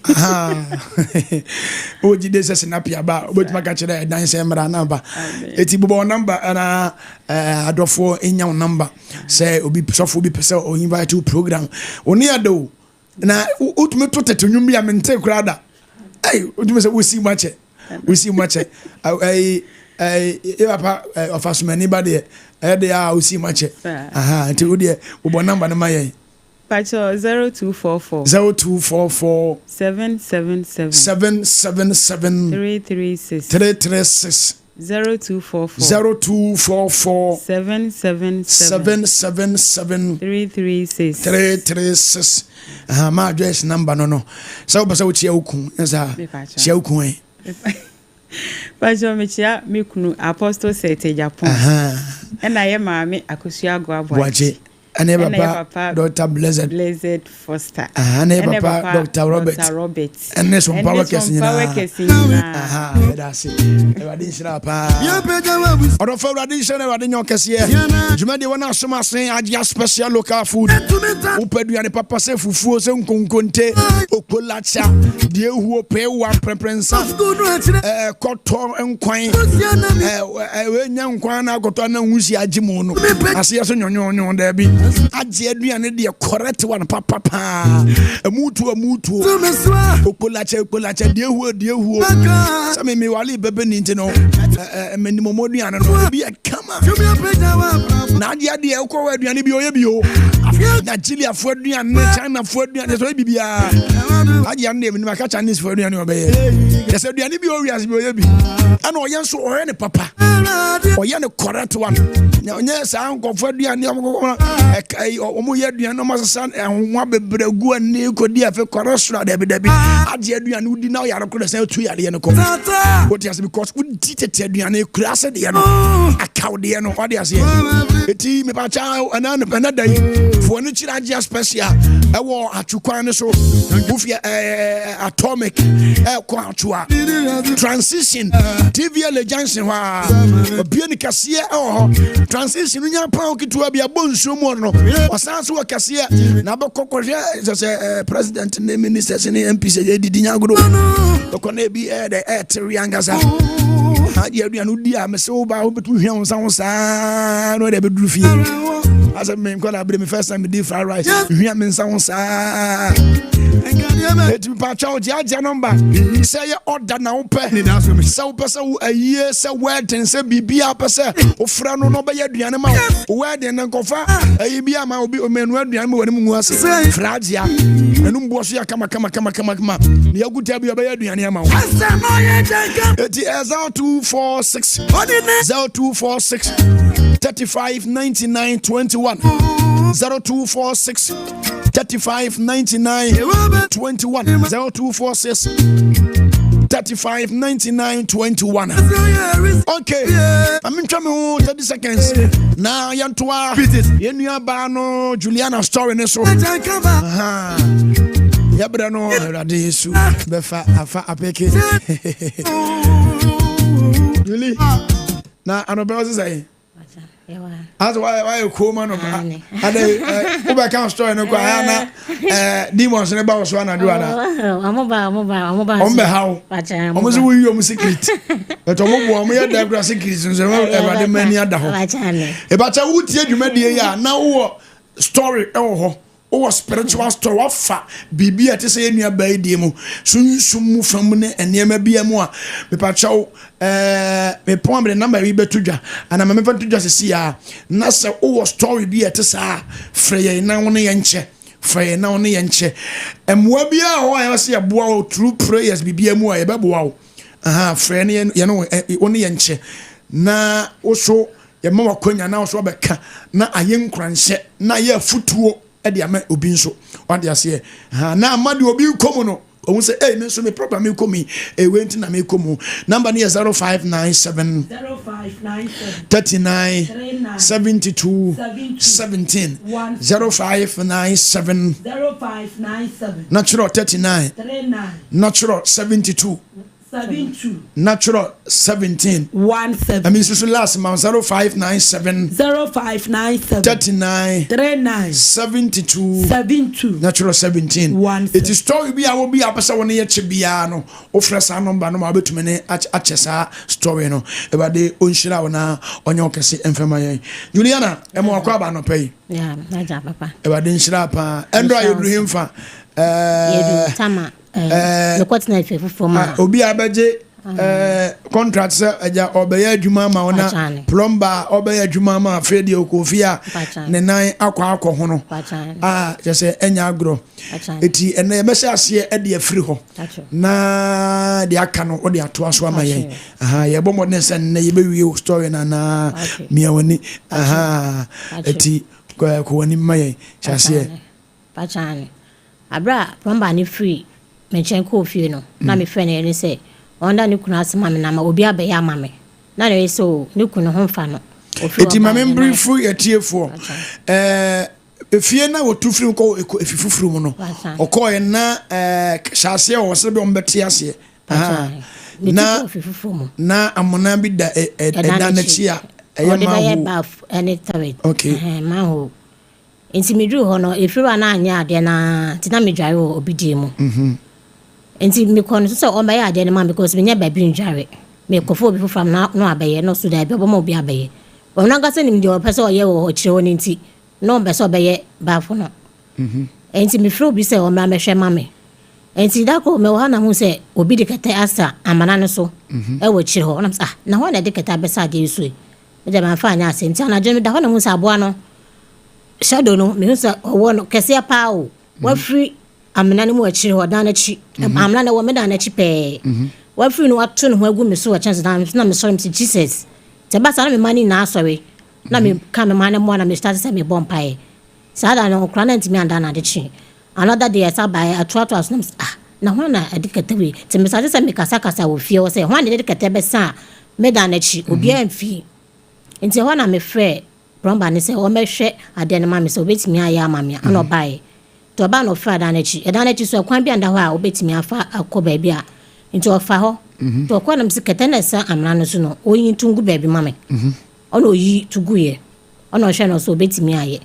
B: o jide se sinapia ba obetima ka kire dan se mra number eti bobo number ana adofo enya number say obi sofo obi pese o invite to program oni ado na utumi to tetunwum bi amente kurada hey utumi se we see much papa of us anybody they are we see much until we dey bobo number na maye
A: Pacho 0244 777 336 0244 777
B: 336 my address number no so pesa uchi ukun esa chia ukun
A: Pacho mechia mikunu apostle sete Japan na ye maame akosua go
B: abwaje ane papa Dr. Blessed
A: Foster
B: ane papa Dr. Robert ane so power kesina that's it Awurade nshira pa odo fa Awurade nshira Awurade nyo kese juma de wona asoma sen agia special local food upeduane papa se fufuo se nkonkonte okolacha de huo pe wa preprensa koto nkwan we nya nkwan na koto na nwusi agimu no ase so nyonyo da bi aje aduane de correct one papa amutu okolacha de huo sa me wali bebe ni ntino meni momodu ana no bi akama na aje de ekwo aduane bi oye bi o na Nigeria fo aduane China fo aduane so bibia aje ande me maka Chinese fo aduane obeye yesa aduane bi o wiase bi oye bi ana oye so oye ne papa oye ne correct one na onye sa ankofo aduane omo ye aduane no masasa ehwa bebregu ani kodi afa correct da bi aje aduane udi na yare ko da say tu yare ne ko what you because we did aduane kura se de no akaw de no what you say eti me pa cha anana dai fo no chira aje special e wo atwukwan ne so bufia atomic ko atwa transition TV legends wa obia ni kase transition nya pa okitua bia bonsuo mu no wasanso wa kase na bokokore se president ne ministers ne MPs didi nyagodo okone bi de triangasa hadi aduanu di amese oba obetu hwe onsan sa no de beduru fie asa me nkola bre me first time me did fried rice hwe me nsan sa et mi pa chawo dia number say your order na ope say ope say aye say wedding say bibia ope say ofra no be aduane ma wedding na kofa aye bia ma obi o menu aduane ma wani mu ase fradia enu mbo so ya kama ne yaguta bia be aduane ma et 0246 3599 21 0246 3599 21 0246 3599 21 okay I'm trying to 30 seconds now yantoa yenua ba no Juliana story ne so yabra no Radesu befa afa apeke Julie na anobe was say As why Coleman of Uber Count story no Guyana demons in about one and on how almost we secret. But we had the secrets and many other about a wood you made the now story spiritual story wafa bibi ate say nua bai die mu sunsumu famune enema bia mu a me pa chaw me pon me number wi betudwa ana me betudwa sesi a na se story bi ate sa freye na won ye nche freye na won ye nche emwa bia ho ya se aboa o true prayers bibia mu a ye beboa o freye ne ye no won ye nche na oso ye ma wakonya na oso beka na ayenkranhye na ye futuo edi ame obi nso wade ase na amade obi komu no o say eh me so me proper me komi e wenti na me komu number ne 0597 39 72 17 0597 natural 39 natural 72 natural 17 17. I mean, so last month 0597 39 72 natural 17. It is story be I will be a person when you chibia no offer sa number no mabetu me achesa story no about the unshira na onyo kese emfema yen Juliana emo akwa ba no pay
F: yeah na ja papa
B: about the nshira pa endro ayeduhim fa
F: yedu tama the quite nice for ma
B: obi abeje contract aja obeye adwuma ma ona plumber obeye adwuma ma afedi okofia ne nan akwa ho no just enya agro eti ene yebese ase e de afiri ho na de aka no o de ato aso ama yen yebo mo ne se ne yebewie story na mia woni eti ko woni mayen chase
F: pachane abra plumber ni free menchen ko fie no na me frɛ ne say onda ni kuna asema me na ma obi abe ya mame na le so ni kuna ho mfa no
B: eti mame brifu yetiefo efie na wotu firi ko efifufuru mu no okoye na hyase o se be ombete ase na amona bi da na chia
F: eye ma ho any tawet
B: okay
F: ma ho enti medru ho no efiri na anya ade na tina medware obi die mu enti me kono so o may ade na ma because me nya ba bi ndware me kofo obi from na no abaye no so da bi obo mo obi abaye ona ga se nim de o pese o ye wo kire woni enti no be so obaye ba fo no enti me fro bi se o ma mehwe ma me enti da ko me wo ha na hu se obi de kete asa amana no so e wo kire ho na na ho na de kete abesa de so e de ma fa anya ase enti ana je me da ho na hu se aboa no shadow no me hu se o no kese pa o wa free amna ne mu akire ho dan na chi amna na wo me dan na chi pe wa free no ato ne ho agu me so wa chance dan na me sorry me Jesus te ba sa na me mani na sorry na me ka me mani mo na me start say me bompai sa da no kra na ntimi anda na de chi another day sa ba ato as na ho na adikatewe te me start say me kasa wo fie wo say ho na adikate be sa me dan na chi obi amfi nti ho na me frɛ bromba ne say o me hwɛ ade ne ma me say obetimi aya amamia ana obae to ba no fra danachi edanachi so kwan bia nda ho a obetimi afa akoba bia nti ofa ho to kwa nam sikete na sa amna no so no oyin tungu ba bi mame ono yi tuguye ono hwe no so obetimi aye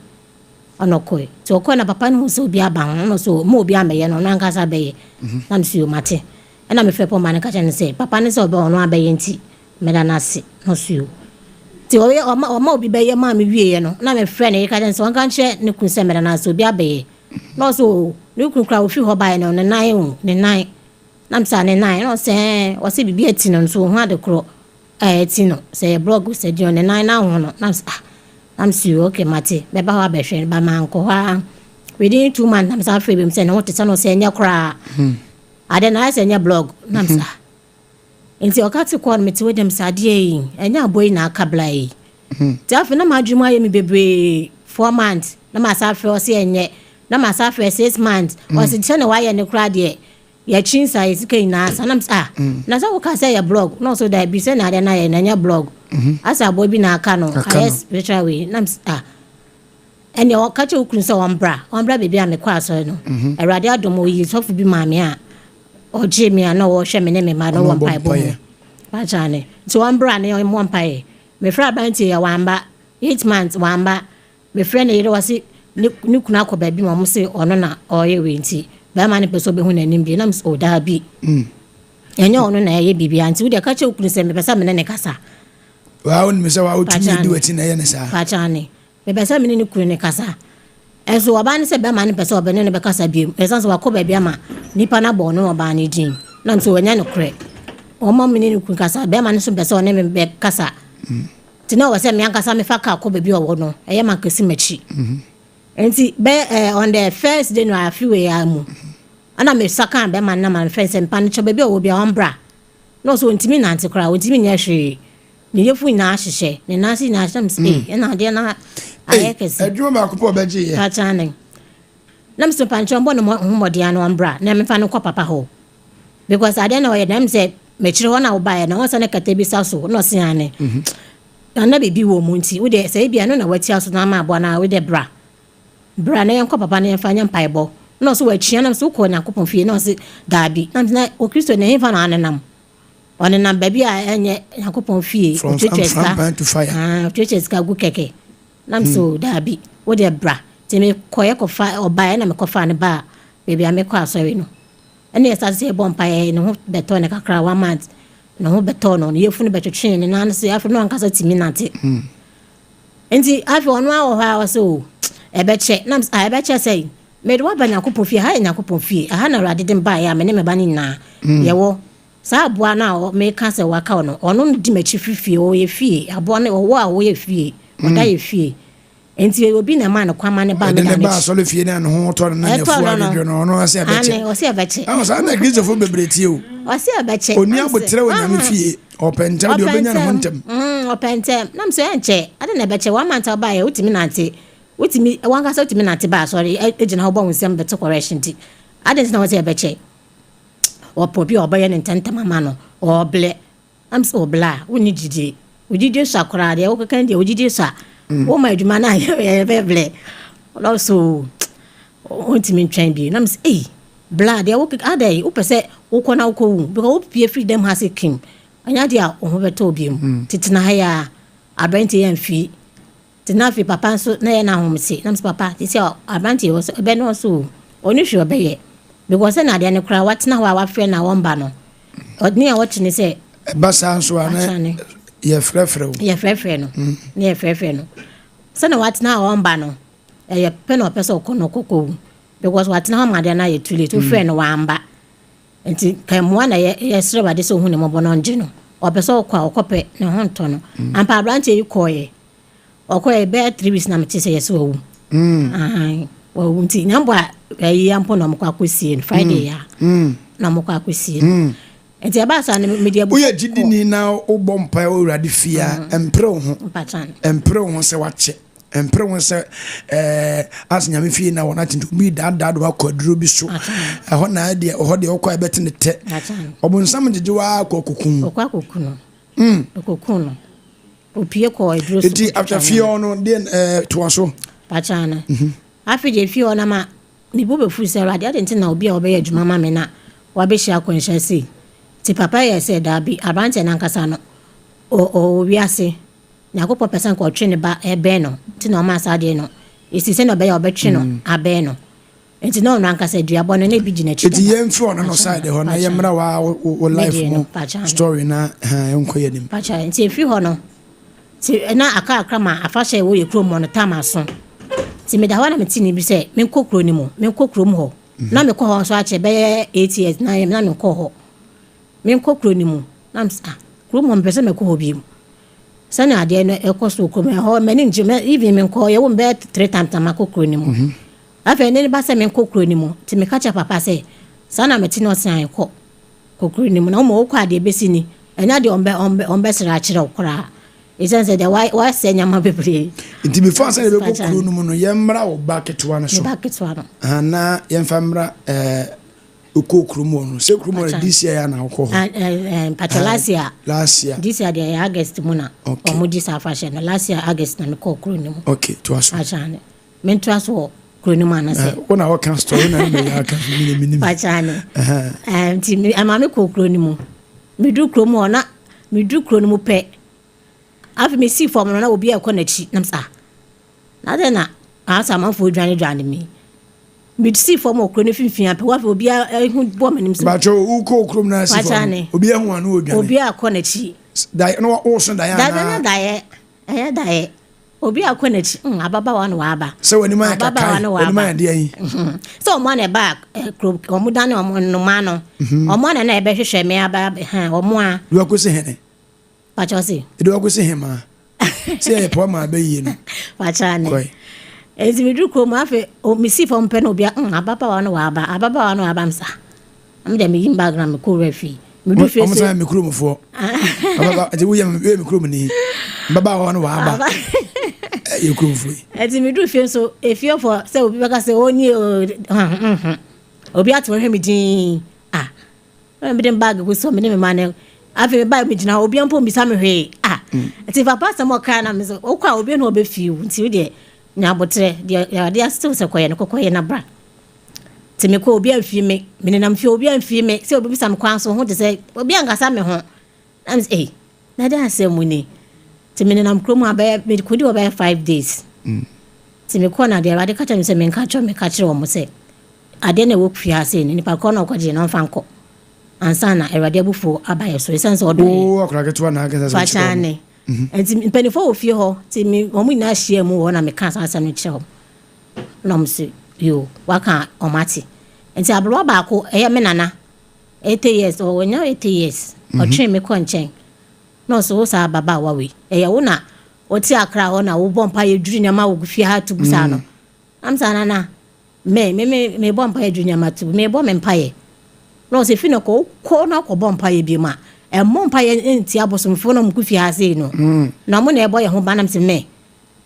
F: ono koi to kwa na papa no so obi aba ho no so mo obi ameye no na nkasa beye nam si o mate na me fepo man ka chen say papa ne so obi ono abeye nti meda na se no so ti o ma obi beye ma me wie no na me frɛ ne ka chen so nka nche ne kun se meda na so obi abeye no so ni kun kra ofi ho bai no ne nine nam sa ne nine no se o se bibi ati no so ho ade kro ati no se blog se di ne nine na ho no nam si okay mate be ba ho abehwe ba man ko ha within 2 months nam sa free bim se no tete no se nya kra ade na se nya blog nam sa enti okati ko no meti wedem sa de yi enya boy na akabla yi ti afi na madwuma ye mi bebre 4 months na ma sa free o se enye na ma sa free 6 months o se tene wa ye ne kra de ya chinsa isike na sanam na sa wo ka say ya blog no so da bi se na de na ye na nya blog asa boy bi na aka no yes spiritual way nam ene o ka che okun se ombra bebi a me kwa so no erade adomo yi sofu bi ma me a o je me a na wo hwe me ne me ma no wo mpai bo pa chane so ombra ne o mo mpai me fra banti ya wamba 8 months wamba me friend yere wase ni kuna akọ baabi ma mo se ono na oye we nti ba ma ne peso be hu na nim bi na o da bi enye ono na ye bibia nti wo de ka che okunu se me pesa me ne kasa
B: wa won me se wa otumi di wati na ye ne sa
F: pa chane me pesa me ne kunu ne kasa eso oba ne se be ma ne pesa oba ne be kasa bi esan se wa ko baabi ama nipa na bo no oba ne din na nso wanya no kre o ma me ne kunu kasa be ma ne so pesa o ne me be kasa ti na o se me ankasa me fa ka ko baabi o wo no eye ma kesi machi enti be on the first day no afiwe ya mu ana me saka be man na man friends empa ne chobe bi o bi ombra no so ntimi na antikra ntimi nya hwe ne yefu na ahyehe ne na si na asham se e na de na ayekese
B: adwo ma kopo be ji ye
F: ka chane na mso pancho mbo no homodi anu ombra na me fa no kwa papa ho because ade na o ye dem se me chire ho na wo ba ye na won se ne kata bi saso no se ane na bebi wo mu nti wo de se bia no na wati aso na ma abo na wo de bra na yen kwa papa na yen fa nya mpaebo no so wachia na so ko Nyankopon fie no se dabi na o Kristo na yen fa na anenam onenam baby a enye Nyankopon fie
B: from to fire
F: checheska gu keke nam so dabi wo de bra te me koye ko fa obae na me ko fa ne ba baby a me ko asori no ene esa se bon pae no beto ne kakra 1 month no beto no yefu ne betwetwe ne na se afi no ankasa timi nate enti afi ono a wo ha so ebeche nam ebeche say me do ba Nyankopon fie ha Nyankopon fie aha na rade dem ba ya me ne me ba ni na yewo sa aboa na o me ka se waka no ono di machi fifie o ye fie aboa na wo a wo ye fie oda ye fie enti obi na ma na kwama ne ba me
B: ne ba so le fie na no ho to na ne fu adwo no ono ase abeche
F: ane o se abeche
B: ah so na Christopher bebreti o
F: se abeche
B: oni abotre wo nyame fie openta de obenya no hontem
F: openta nam so enche ade na abeche 1 month ba ya utimi nante utimi wankasa utimi nante ba sorry ejina ho ba wonsem beto correction ti ade na wo se abeche o pobi obaye ne ntenta mama no o ble am so bla woni didi ojidi so akora de wo kan de ojidi so wo ma aduma na ye beble also ontimi ntwan bi nam say bla de wo ade wo pese wo kona wo ko wu because wo pie freedom has a king anya dia wo beto obi mu titina ha ya abante yan fi tina fi papa so na ye na homse nam papa ti se abante wo so be no so oni hwe obeye because na de ne kra watina ho a wa frɛ na won ba no odni a watch ne se
B: basa so ana ye frɛfrɛ no ne ye frɛfrɛ no se na watina ho won ba no ye pe no pese okono kokko because watina ho ma de na ye tule to frɛ no wamba enti kai mo na ye sere ba de so hu ne mo bono nje no o pese okwa okope ne ho nto no ampa abrante yi koye okoye be 3 weeks na meti se ye so wu wo unti nyambo ayi ampo na mkwa kwasie Friday ya na mkwa kwasie enti abasa na media bu uye jidini na ubọ mpa owurade fia empre ho se wache empre ho se asnyame fie na wona tintu bi dada do akwaduro bi so ho na de ho de okwa beti ne te obunsam jeje wa kokukun
F: okokun opie ko eduro so
B: enti after fie ono de to so
F: pachana afi je fie ona ma ni bo be fu se rade ade na obi a obe ya djuma ma me na wa be hia konsha si ti papa ye se da bi abante na nkasa no o wiase Nyankopon person ko twe ne ba ebe no ti na o ma sa de no esi se no be ya obetwe no abe no enti no nkasa duabo no na bi gina chi
B: enti ye mfi ono no side ho na ye mra wa life no story na enkoye nim
F: pacha enti efi ho no ti na aka akrama afahye wo ye kromo no tamaso ti me da wana me tini bi se me kokro ni mo me kokro mo ho na me ko ho so ache be 8 years na me ko ho me kokro ni mo na kro mo mpese me ko ho bi sana ade no e ko so ko me ho me ni nje me even me ko ye wo be 3 times ma kokro ni mo afa ne ba se me kokro ni mo ti me kacha papa se sana me tini o san ko kokro ni mo na mo ko ade be sini enya de ombe sira kire okra isense de why say nyama bebre
B: nti before say be kokuru no no yemra wo baketwa no so ana yemfamra okokuru mo no se kuru mo this year na okọ
F: patalasia
B: last year
F: this year de August muna omudi sa fashion last year August na me kokuru ni mo
B: okay to aso
F: achane men to aso kuru ni mo na se
B: wona wo kan story na me ya kan minimum
F: achane nti ama me kokuru ni mo me du kuru mo na me du kuru ni mo pe afi me see form no na obi akọ na chi nam sa na de na asa manfo dwane me me see form okro ne finfin ape wa obi hu bo manim se
B: ba cho uko okrom na see form obi hu anu odwane
F: obi akọ na chi
B: dai no o so dai na
F: dai obi akọ na chi ababa wa no wa aba
B: so wani ma kaka wani ma de yi
F: so mo na back club omo dane omo no ma no omo na ebe hwehwe me aba omo a
B: do akosi hene
F: pa cho si
B: do akosi hema se po ma ba yi no
F: pa cha ne ezi mi dru ko ma fe o mi si fo mpe no bia ababa wa no wa aba msa am de mi yin background me ko refi mi du fe se
B: o mo mi kuro mo fo ababa je wo ya mi kuro mo ni baba wa no wa aba you come free
F: eti mi du fe so if you for say obi baka say oni obi atwo hwe mi din me dem bag go so me ne me man afi me bag me gina obi ampo mi sa me hwe eti papa sa mo kan na me so o kwa obi no obe fiu nti de nya botre de still se koye no koye na bra ti me ko obi amfi me ne nam fi obi amfi me se obi sam kwan so ho de se obi angasa me ho na me na de asemu ni ti me nam kromo aba me kodi oba 5 days ti me ko na de ade ka tell me se me ka kire wo mo se ade na wo kufia se ni pa ko na ko je na mfa nko ansa na erade abufo abaye so sense odo
B: akura keto na agasa so
F: fachane enti penifo ofie ho ti me omu na hia mu wo na me ka sansa no kire ho na mo se yo waka omati enti abro ba ko eye me nana 8 years o wonya 8 years o twen me ko nchen no so sa baba wawe eye wo na oti akra ho na wo bompa ye dwuri nyama wo gufie ha tu busa no amsa nana me bompa ye dwuri nyama tu me bom mpa ye no se fino ko na ko bompa ye bi ma e mompa ye enti abosomfo no mgufie ha sei no na mo na e boye ho banam se me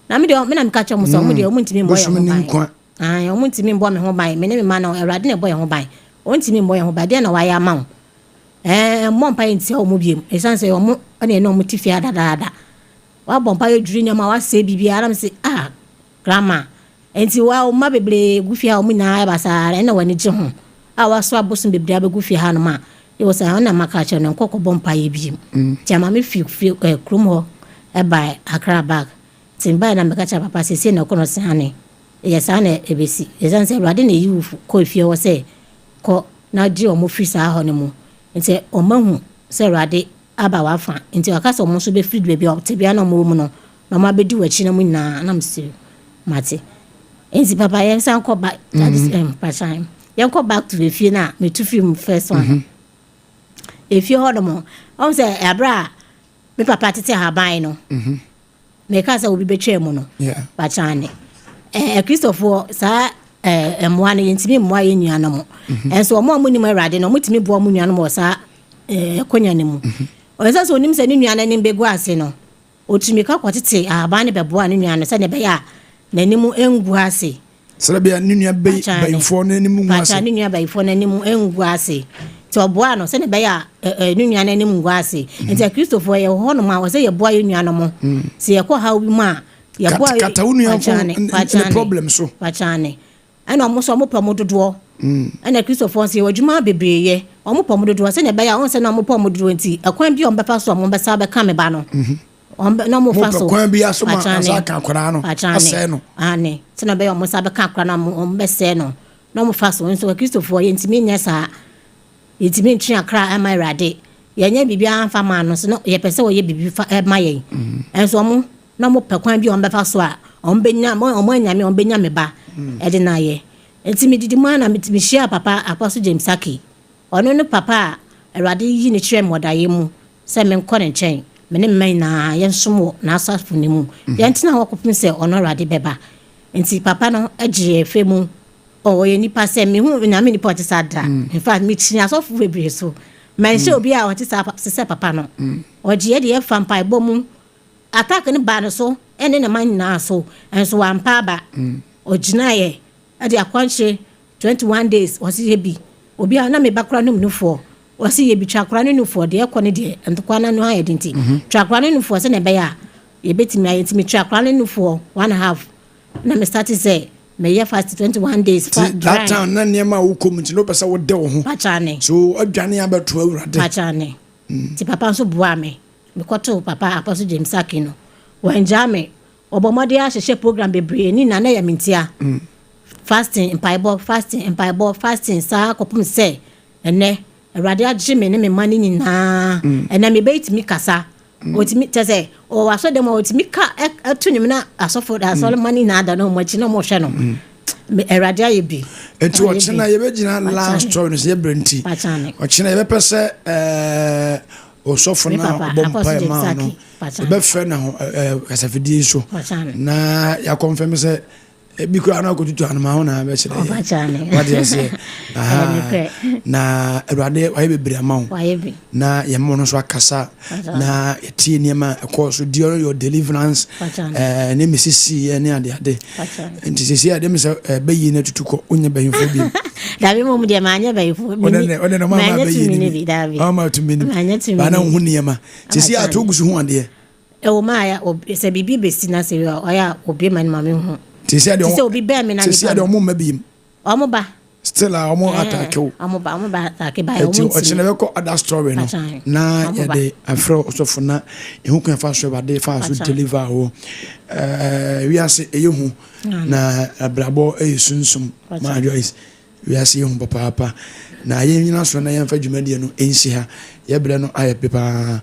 F: na me de me na me ka cha mo so mo de o muntimi boye ho ban o muntimi bo me ho ban me ne me ma na erade na boye ho ban o muntimi boye ho ban de na wa ya ma wo mompa ye enti o mo biem e san se o mo na no mo tifia dada wa bompa ye dwuri nyama wa se bibia ara me se grandma enti wa o ma bebre gufia o mu na e basa na wani je ho wa so abosun bebre abegufia ha no ma e was na maka cha no kokko bompa ye biem ti ama me fi krum ho e ba Accra bag timba na meka cha papa se na kono se hane e sa na ebesi e san se rade na yi ko fie wo se ko na di o mo fi sa ho ne mu enti o mahu se rade aba wa fa enti akasa o mo so be free baby o te bia na mo mu no na ma be di wachi na mu na na mse mate enti papa ye san ko ba that is part-time ye ko back to the fie na me to film first one if you hold mo o say abra me papa tete ha ban no me ka say obi betwe mu no part-time Christopher sa mwa ne ntimi mwa ye nuana mo enso mo amu ni mo rade no mutimi bo amu nuana mo sa konya ne mu o sa so nim se ni nuana ne mbegu ase no otimi ka kwotete aban ne bebo a ne nuana se ne be ya nanimu engu ase
B: se be ni nua be bayfo ne nimu ase
F: pa ni nua bayfo ne nimu engu ase ti oboa no se ne be ya ni nuana ne nimu ase enti Christopher ye ho no ma wo se ye boa ye nuana mo se ye ko ha obi ma ye boa
B: kata unu ya ko problem so
F: pachane ana mo so mo pomododo ana Christopher se wadwuma bebreye o mo pomododo se ne be ya on se na mo pomododo nti akwan bi on befa so mo be sa be ka me ba no na mo fa so
B: akwan bi aso ma asa ka kwara no ase no
F: ane se na be o mo sa be ka kwara na mo be se no na mo fa so nso Christopher ye ntimi nya sa yetimi ntwe akra am irade ye nya bibia anfa ma no se no ye pese wo ye bibi fa ma ye enso mo na mo pekwan bi on befa so a on benya mo anya me on benya me ba e de na ye enti me didi ma na me share papa Apostle James Saki ono ne papa erade yi ne kire modaye mu se me nko ne nchen me ne man na ye nsomo na asafo ne mu ye ntina wakopim se ono erade beba enti papa no agye efe mu o ye nipa se me hu na me nipa te sada in fact me chi asofo bebre so man she obi a wote se papa no o gye de e fampa ibo mu attack ne ba no so ene na man na so enso wampa ba ogina ye ade akwanche 21 days wasi ye bi obi a na me bakra no mnufo wasi ye bi twakra no nufo de ekone de entokwa na no ayedinti twakra no nufo se ne be ya ye betimi ayetimi twakra no nufo 1.5 na me start say me ye fast 21 days for
B: that time na niam a wo community no pesa wo de wo ho
F: pachane
B: so adwane abeto awurade
F: pachane ti papa so boa me koto papa Apostle James Saki no wanjame obomode a hye program bebre ni na ya mentia fasting fasting sa kopum se ene awurade agye me ne me mani nyina ene me beitimi kasa otimi tese o waso dem otimi ka atunim na asofo da so mani na ada no machi no mo hwe no awurade ayebi
B: enti ochina ye begina last story no se brenti ochina ye bepese osofo na bompa ma no be fe na kasafidi so na ya confirm se bikura na ko tutu anuma ho na be chire what you say na awurade waye bebre ama ho na ye mo no so akasa na yetie niema ekoso during your deliverance ne misisi ne ade nti sisi ade me se bayi na tutuko onye bayinfo bi
F: dabi mo de manya bayinfo
B: one no mama bayi ni mama to mini bana hu niema sisi atogusu hu ade
F: e o ma ya se bibi besi na se o ya obi man mama hu
B: tisi ade
F: obi be me na ni
B: tisi ade o mo mabim
F: o mo ba
B: still a omo attack o
F: mo ba attack ba o mo
B: ti na ko other story no na ya de afro osofo na ehu kan fa so ba de fa so deliver ho we ase eyehu na abrabo esunsum ma Joyce we ase ehu papa na ye nyina so na ye fa dwumade no ensi ha ye bre no aye pepa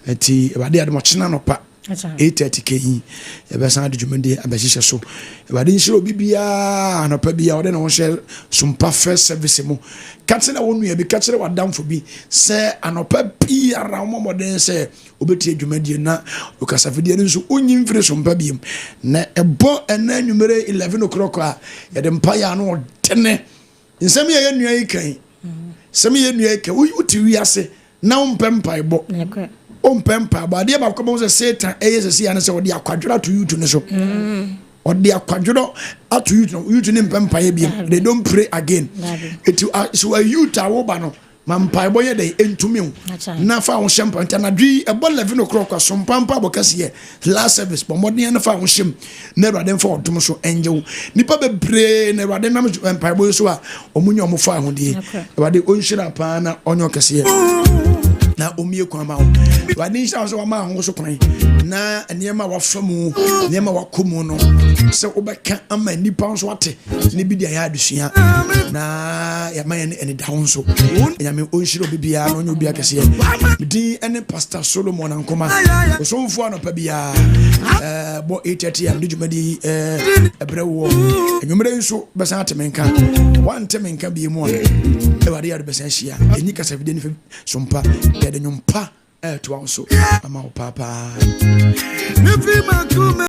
B: ati ba de mo chena no pa 8:30 kyi e be san adwumade abahihye so e ba de nshiro bibia anopa bia wo de no hye sumpa first service mu katsena wonu ya bi katsere wadamfo bi se anopa bi ara momoden se obeti adwumade na okasafide ne nso onyim fire sumpa bi na ebo ena nwumere 11 o'clock a ye de mpa ya no tene nsem ye nua yikan sem ye nua yikan uti wiase na umpempa ebo ompempa ba de ba ko bo se Satan eyesesi ya ne se odi akwadwura to you to ne so odi akwadwura to you to ne mpempa ye bi they don't pray again it so a you ta wo ba no mampa ebo ye dey entumi na fa wo shempa ntana dwi ebo 11 o'clock so mpampa bokase last service bo modern na fa wo shem na Awurade fa odum so enjew nipa be pray na Awurade na mpampa ebo so a omunyo mo fa ahode Awurade onhira pa na onyo kase na omie kwa ma wani sha so ma ho so kwan na niema wa famu niema wa komu no se obeka ama nipa so ate ne bi dia ya adusua na ya maye ne da ho so ya me onhiro bibia no nyu bia kese di ene pastor Solomon ankoma so mfu anopa bia bo 8:30 am djumadi ebrewo enwumre nso besa atemenka wan temenka bi mu e wade ya besa hia enyi kasa vide ni sompa de nyumpa to also ama papa